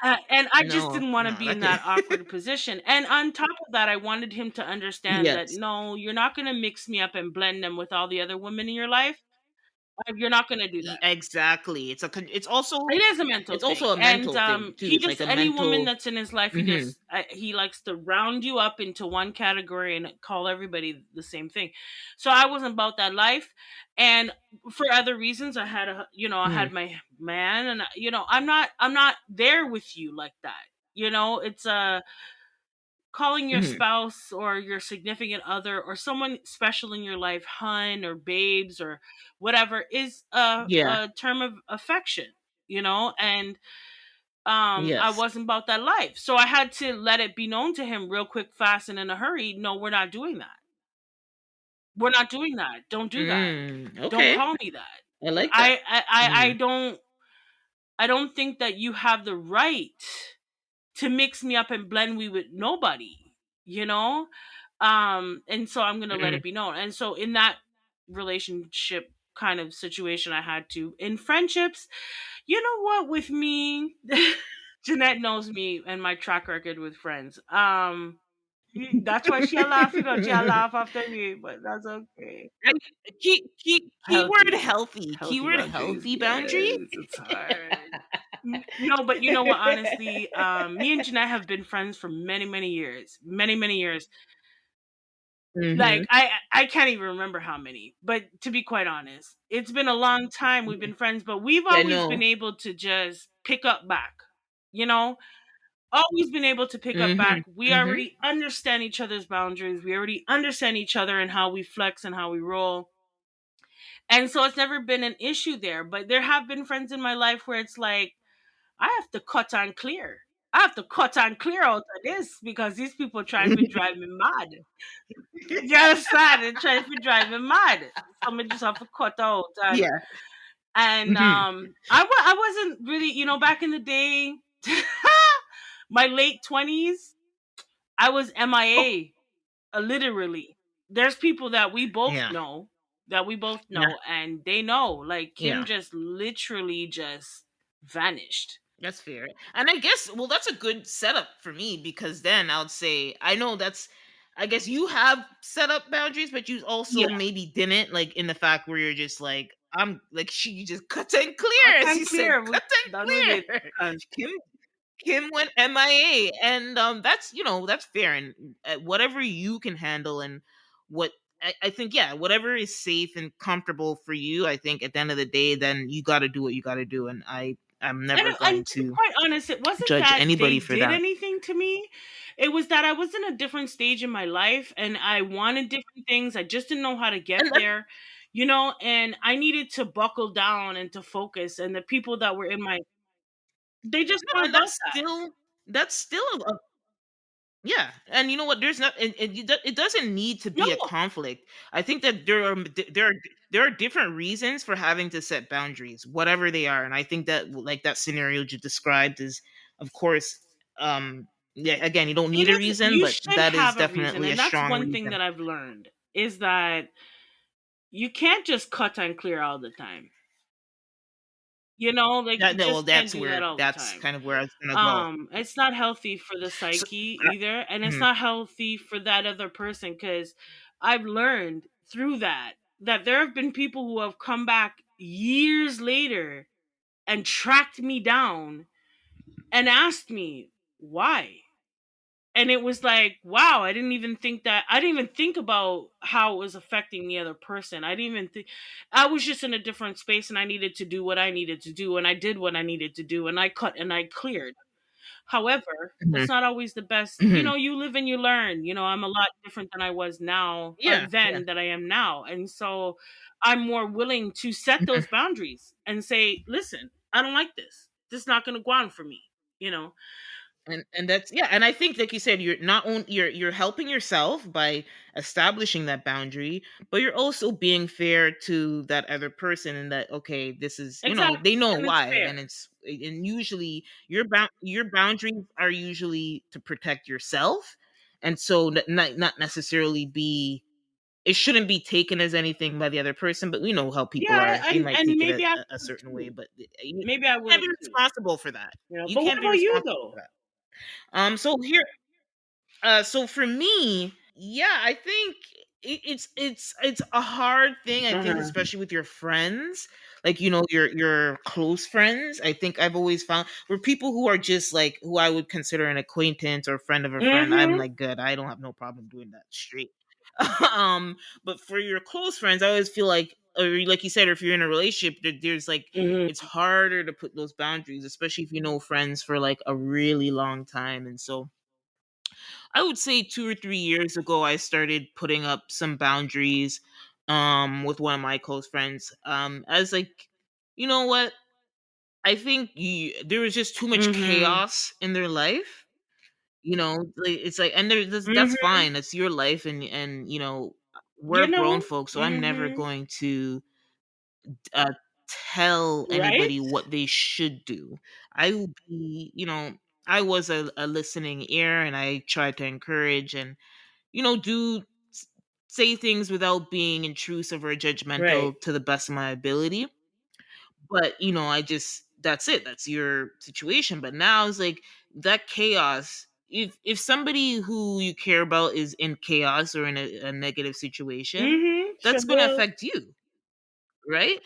And I just No, didn't want to no, be that in could. that awkward position. And on top of that, I wanted him to understand that Yes. no, you're not going to mix me up and blend them with all the other women in your life. You're not going to do that. Exactly. It is a mental it's thing, also a and mental thing too. he It's just like a any woman mental. that's in his life, Hmm. he likes to round you up into one category and call everybody the same thing. So I wasn't about that life, and for other reasons, I had my man, and I'm not there with you like that. It's calling your Hmm. spouse or your significant other or someone special in your life hun or babes or whatever is Yeah. a term of affection, and I Yes. wasn't about that life, so I had to let it be known to him real quick, fast, and in a hurry. No, we're not doing that. We're not doing that. Don't do that. Don't Okay. call me that. I like that. I Mm. don't think that you have the right to mix me up and blend me with nobody, you know? And so I'm gonna let Mm. it be known. And so in that relationship kind of situation, I had to. In friendships, you know what, with me, Jeanette knows me and my track record with friends. That's why she a laugh, she a laugh after me, but that's okay. And keyword Healthy. healthy. Healthy Keyword boundaries. healthy boundary. Yes, it's hard. No, but you know what? Honestly, me and Jeanette have been friends for many, many years. Many, many years. Hmm. Like I can't even remember how many. But to be quite honest, it's been a long time we've been friends. But we've I always been know. able to just pick up back. You know, always been able to pick up Hmm. back. We Hmm. already understand each other's boundaries. We already understand each other and how we flex and how we roll. And so it's never been an issue there. But there have been friends in my life where it's like I have to cut and clear. I have to cut and clear out of this because these people trying to drive me mad. You understand? They're trying to drive me mad. Somebody just have to cut out. and Yeah. and Hmm. I wasn't really, back in the day, my late 20s, I was Oh. MIA, literally. There's people Yeah. that we both Yeah. know, and they know. Like Kim Yeah. just literally just vanished. That's fair. And I guess, well, that's a good setup for me because then I would say, I know that's, I guess you have set up boundaries, but you also Yeah, maybe didn't, like in the fact where you're just like, I'm like, she just cut and cut clear, as and you said, clear. We cut done with and it. clear. 'Cause Kim, Kim went MIA. And that's, that's fair. And whatever you can handle and what, I think, yeah, whatever is safe and comfortable for you, I think at the end of the day, then you got to do what you got to do. And I'm never and going to be to quite honest, it wasn't judge that they anybody for did that. anything to me. It was that I was in a different stage in my life and I wanted different things. I just didn't know how to get And there, and I needed to buckle down and to focus. And the people that were in my they just no, weren't and about that. that's still yeah. And you know what? There's not. It doesn't need to No, be a conflict. I think that there are different reasons for having to set boundaries, whatever they are. And I think that like that scenario you described is, of course, yeah. Again, you don't it need a is. reason, You but should that is have a reason, definitely a and that's strong one thing reason. that I've learned is that you can't just cut and clear all the time. Like you Well, just can't do that all the that's time. kind of where I was gonna go. It's not healthy for the So, psyche uh, either, and it's mhm. not healthy for that other person because I've learned through that there have been people who have come back years later and tracked me down and asked me why. And it was like, wow, I didn't even think about how it was affecting the other person. I didn't even think I was just in a different space and I needed to do what I needed to do and I did what I needed to do and I cut and I cleared. However, Mhm. that's not always the best. Mhm. You live and you learn. I'm a lot different than I was now, or Yeah, yeah. then that I am now. And so I'm more willing to set Mhm. those boundaries and say, listen, I don't like this. This is not going to go on for me, you know? And that's, yeah, and I think like you said, you're not only you're helping yourself by establishing that boundary, but you're also being fair to that other person, and that, okay, this is, they Exactly. know And it's why, fair. and usually your boundaries are usually to protect yourself, and so not necessarily be, it shouldn't be taken as anything by the other person, but we know how people Yeah. are. They might And take it maybe I a would certain way, too. but Maybe I can't wouldn't be too. responsible for that. You But what can't be about you responsible for though? that. So here, so for me, yeah, I think it's a hard thing. I think, Uh-huh. especially with your friends, like, your close friends. I think I've always found where people who are just like, who I would consider an acquaintance or friend of a friend, I'm Mm-hmm. like, good. I don't have no problem doing that straight. But for your close friends, I always feel like, or like you said, or if you're in a relationship, there's like, it's Mm-hmm. harder to put those boundaries, especially if you know friends for like a really long time, and so I would say 2 or 3 years ago, I started putting up some boundaries with one of my close friends. As like, you know what? I think there was just too much Mm-hmm. chaos in their life. Like, it's like, and that's Mm-hmm. fine. That's your life, and we're You grown know? folks, so I'm never Mm-hmm. going to uh, tell Right? anybody what they should do. I will be, I was a listening ear, and I tried to encourage and do say things without being intrusive or Right. judgmental to the best of my ability. But, I just, that's it. That's your situation. But now it's like that chaos. If somebody who you care about is in chaos or in a negative situation, Mm-hmm. Sure that's going to will. affect you, right?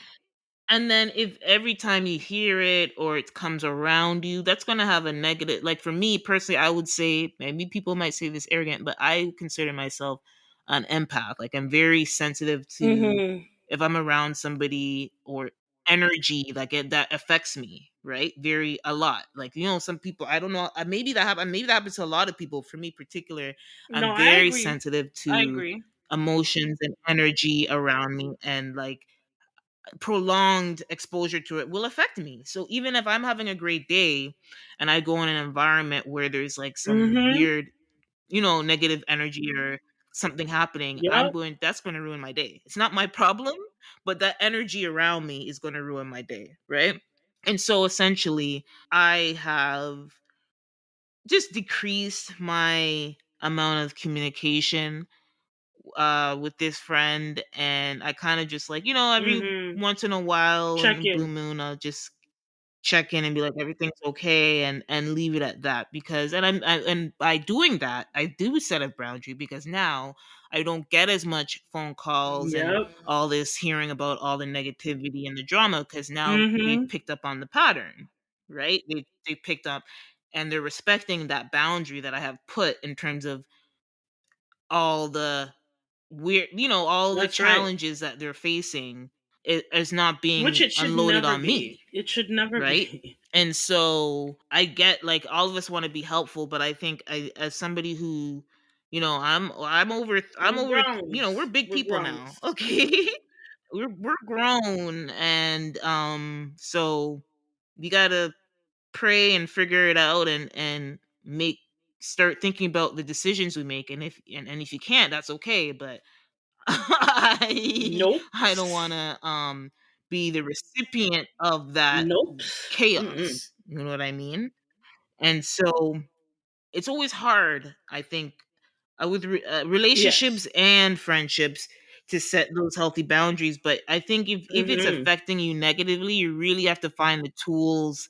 And then if every time you hear it or it comes around you, that's going to have a negative, like for me personally, I would say, maybe people might say this arrogant, but I consider myself an empath. Like, I'm very sensitive to Mm-hmm. if I'm around somebody or energy, like that affects me, right? Very a lot. Like, some people, I don't know, maybe that happens to a lot of people. For me particular, No, I'm I very agree. sensitive I to agree. emotions and energy around me, and like prolonged exposure to it will affect me. So even if I'm having a great day and I go in an environment where there's like some Mm-hmm. weird, negative energy or something happening, Yep. that's going to ruin my day. It's not my problem, but that energy around me is going to ruin my day, right? And so essentially, I have just decreased my amount of communication with this friend, and I kind of just like, every Mm-hmm. once in a while in Check a blue in. moon, I'll just check in and be like, everything's okay, and leave it at that. Because and by doing that, I do set a boundary, because now I don't get as much phone calls and Yep. all this hearing about all the negativity and the drama, because now they've Mm-hmm. picked up on the pattern, right? They picked up, and they're respecting that boundary that I have put in terms of all the weird, all the That's right. challenges that they're facing is not Which being it should unloaded never on be. me, It should never right? be. And so I get, like, all of us want to be helpful, but I think as somebody who, I'm We're over, growns. we're big We're people now, growns. okay? We're grown, and so we gotta pray and figure it out, and make start thinking about the decisions we make. And if you can't, that's okay. But Nope. I don't want to be the recipient of that Nope. Mm-mm. chaos. You know what I mean? And so it's always hard, I think, with Yes. relationships and friendships, to set those healthy boundaries. But I think if it's Mm-hmm. affecting you negatively, you really have to find the tools.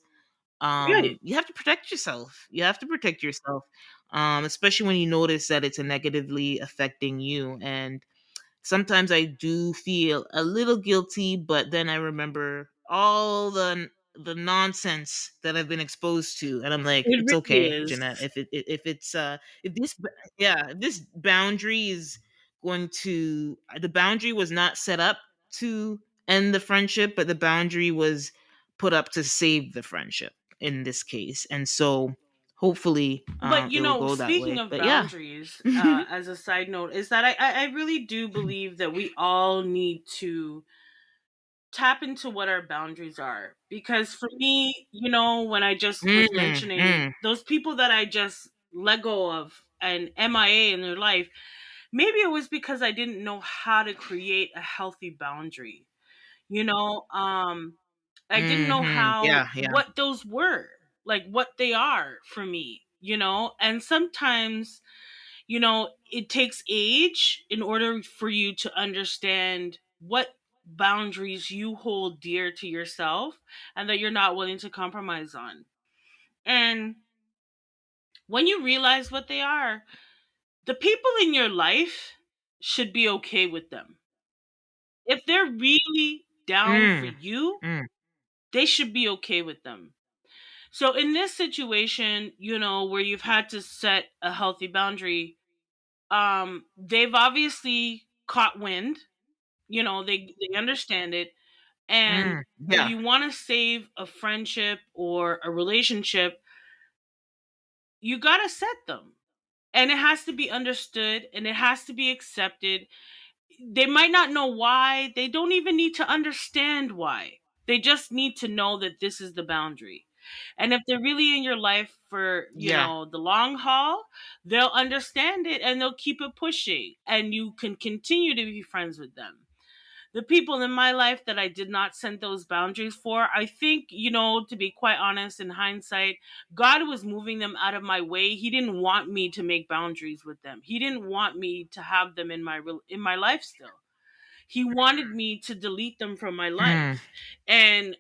Right. You have to protect yourself. You have to protect yourself, especially when you notice that it's negatively affecting you. And sometimes I do feel a little guilty, but then I remember all the nonsense that I've been exposed to, and I'm like, It it's really okay, is. Jeanette. If it's if this yeah, if this boundary is going to the boundary was not set up to end the friendship, but the boundary was put up to save the friendship in this case. And so hopefully But it will go that speaking way. of But yeah. boundaries, as a side note, is that I really do believe that we all need to tap into what our boundaries are. Because for me, when I just was Mm, mentioning mm, those people that I just let go of and MIA in their life, maybe it was because I didn't know how to create a healthy boundary. You know, I didn't know how yeah, yeah. what those were, like what they are for me. And sometimes, it takes age in order for you to understand what boundaries you hold dear to yourself and that you're not willing to compromise on. And when you realize what they are, the people in your life should be okay with them. If they're really down for Mm, you, mm, they should be okay with them. So in this situation, where you've had to set a healthy boundary, they've obviously caught wind. They understand it, and if yeah. you want to save a friendship or a relationship, you got to set them. And it has to be understood and it has to be accepted. They might not know why. They don't even need to understand why. They just need to know that this is the boundary. And if they're really in your life for, Yeah. the long haul, they'll understand it and they'll keep it pushing and you can continue to be friends with them. The people in my life that I did not set those boundaries for, I think, to be quite honest, in hindsight, God was moving them out of my way. He didn't want me to make boundaries with them. He didn't want me to have them in my life still. He wanted me to delete them from my Mm, life. And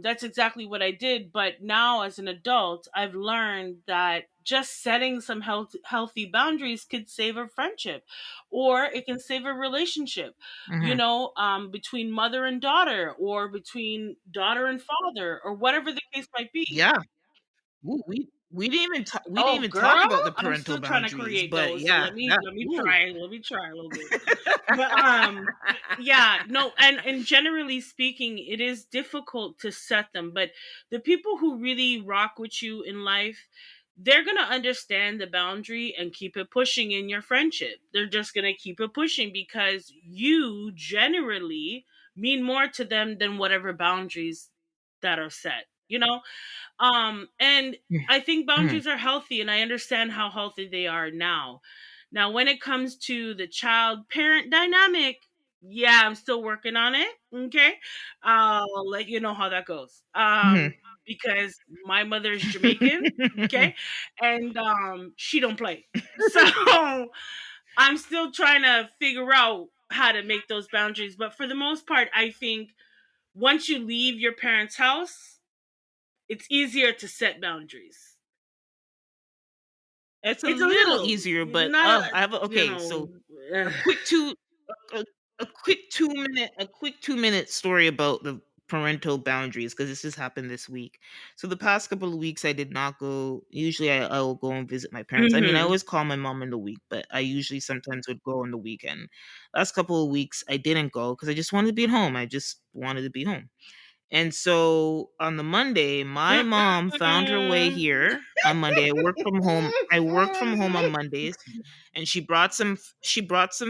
that's exactly what I did. But now, as an adult, I've learned that just setting some healthy boundaries could save a friendship or it can save a relationship, mhm. between mother and daughter or between daughter and father or whatever the case might be. Yeah. Ooh, we didn't even we didn't Oh, even talk girl, about the I'm parental still trying to boundaries, create but those. So yeah, let me that let me ooh. try. Let me try a little bit. But yeah, no, and generally speaking, it is difficult to set them, but the people who really rock with you in life, they're going to understand the boundary and keep it pushing in your friendship. They're just going to keep it pushing because you generally mean more to them than whatever boundaries that are set. And Mm, I think mhm. boundaries are healthy and I understand how healthy they are now. Now, when it comes to the child parent dynamic, yeah, I'm still working on it. Okay. I'll let you know how that goes. Mhm. Because my mother is Jamaican. Okay. And she don't play. So I'm still trying to figure out how to make those boundaries. But for the most part, I think once you leave your parents' house, it's easier to set boundaries. It's a It's a little little, easier, but not oh, a, I have you okay, know, so uh, a quick two a, a quick 2 minute story about the parental boundaries because this has happened this week. So the past couple of weeks I did not go. Usually I will go and visit my parents. I mean, I mhm. always call my mom in the week, but I usually sometimes would go on the weekend. Last couple of weeks I didn't go because I just wanted to be at home. I just wanted to be home. And so on the Monday, my mom found her way here on Monday. I work from home on Mondays, and she brought some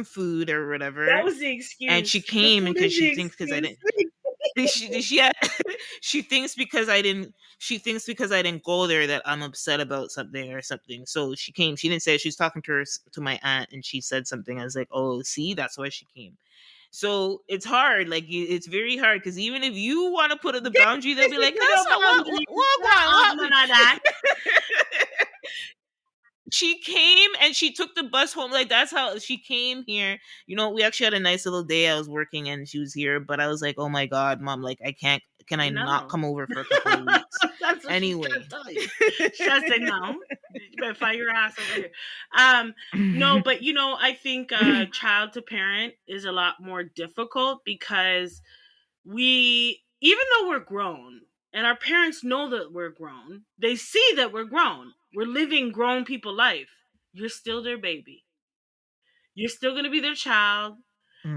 food or That whatever, was the and she excuse. The came food because is she the thinks because I excuse. didn't she yeah, she thinks because she thinks because I didn't go there that I'm upset about something or something. So she came. She didn't say, she's talking to to my aunt, and she said something. I was like, "Oh, see, that's why she came." So it's hard. Like it's very hard because even if you want to put up the boundary, they'll This be is like, the "That's not boundaries. what None happened." of that. She came and she took the bus home. Like that's how she came here. We actually had a nice little day. I was working and she was here, but I was like, "Oh my god, mom! Like I can't. Can I not No. come over for a couple of weeks?" That's what she's trying Anyway. to tell you. She's trying to say no. You better find your ass over here. No, but I think child to parent is a lot more difficult because we, even though we're grown and our parents know that we're grown, they see that we're grown. We're living grown people life. You're still their baby. You're still going to be their child.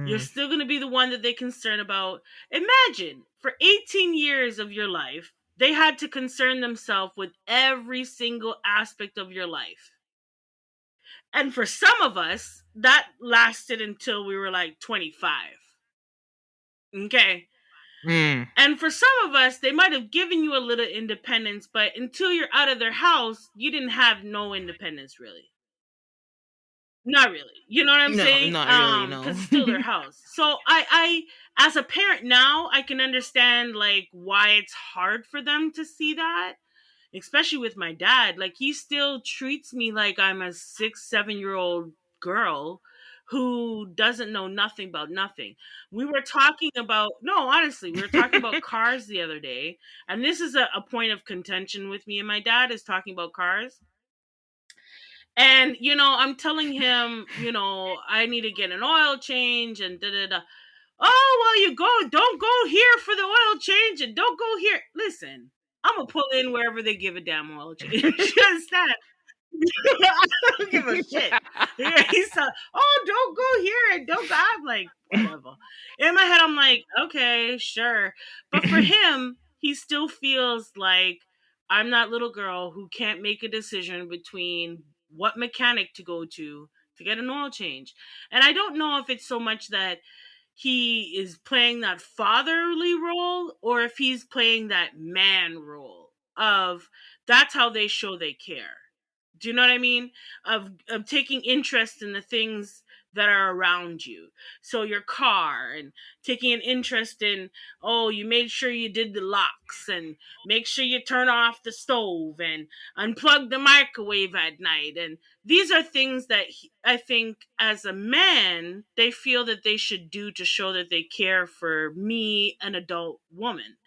You're Mm, still going to be the one that they concern about. Imagine for 18 years of your life They had to concern themselves with every single aspect of your life. And for some of us, that lasted until we were like 25. Okay. Mm. And for some of us, they might have given you a little independence, but until you're out of their house, you didn't have no independence really. Not really. You know what I'm No, saying? not really. No. Because it's still their house. So as a parent now, I can understand like why it's hard for them to see that, especially with my dad. Like he still treats me like I'm a 6, 7 year old girl who doesn't know nothing about nothing. We were talking about, no, honestly, we were talking about cars the other day. And this is a point of contention with me and my dad is talking about cars. And, I'm telling him, I need to get an oil change and da da da. Oh, well, don't go here for the oil change and don't go here. Listen, I'm going to pull in wherever they give a damn oil change. You understand? I don't give a shit. Yeah, he's oh, don't go here and don't go. I'm like, whatever. In my head, I'm like, okay, sure. But for him, he still feels like I'm that little girl who can't make a decision between what mechanic to go to get an oil change. And I don't know if it's so much that he is playing that fatherly role or if he's playing that man role of that's how they show they care. Do you know what I mean? Of taking interest in the things that are around you. So your car and taking an interest in, oh, you made sure you did the locks and make sure you turn off the stove and unplug the microwave at night. And these are things that I think as a man, they feel that they should do to show that they care for me, an adult woman.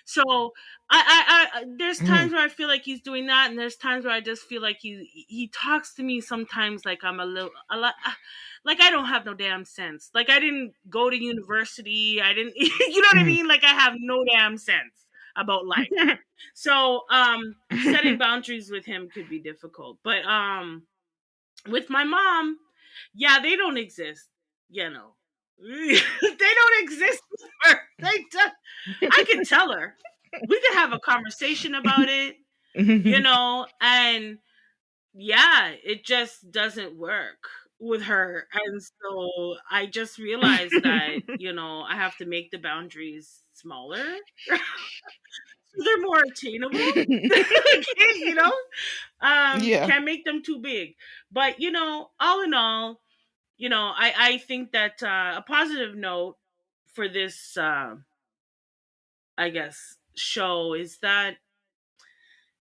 So there's times Mm. where I feel like he's doing that, and there's times where I just feel like he talks to me sometimes like I'm a lot, like I don't have no damn sense. Like I didn't go to university. I didn't, you know what I Mm. mean? Like I have no damn sense about life. So setting boundaries with him could be difficult, but with my mom, yeah, they don't exist. You know, they don't exist. They just, I can tell her. We could have a conversation about it, and yeah, it just doesn't work with her. And so I just realized that, I have to make the boundaries smaller. So they're more attainable. Okay, Yeah. can't make them too big. But, all in all, I think that a positive note for this, I guess, show is that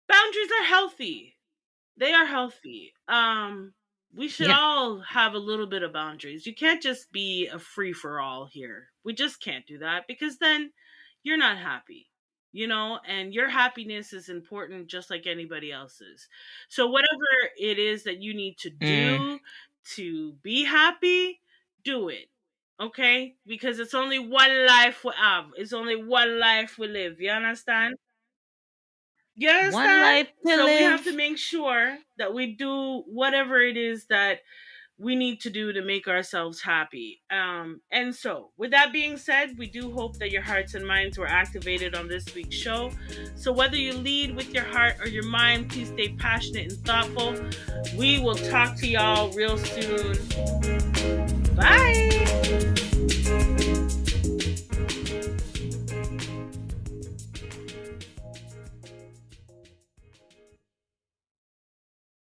boundaries are healthy. They are healthy. We should Yeah. all have a little bit of boundaries. You can't just be a free for all here. We just can't do that because then you're not happy, and your happiness is important just like anybody else's. So whatever it is that you need to Mm. do to be happy, do it. Okay? Because it's only one life we have. It's only one life we live. You understand? You One understand? life to So we have to live. make sure that we do whatever it is that we need to do to make ourselves happy. And so, with that being said, we do hope that your hearts and minds were activated on this week's show. So, whether you lead with your heart or your mind, please stay passionate and thoughtful. We will talk to y'all real soon. Bye.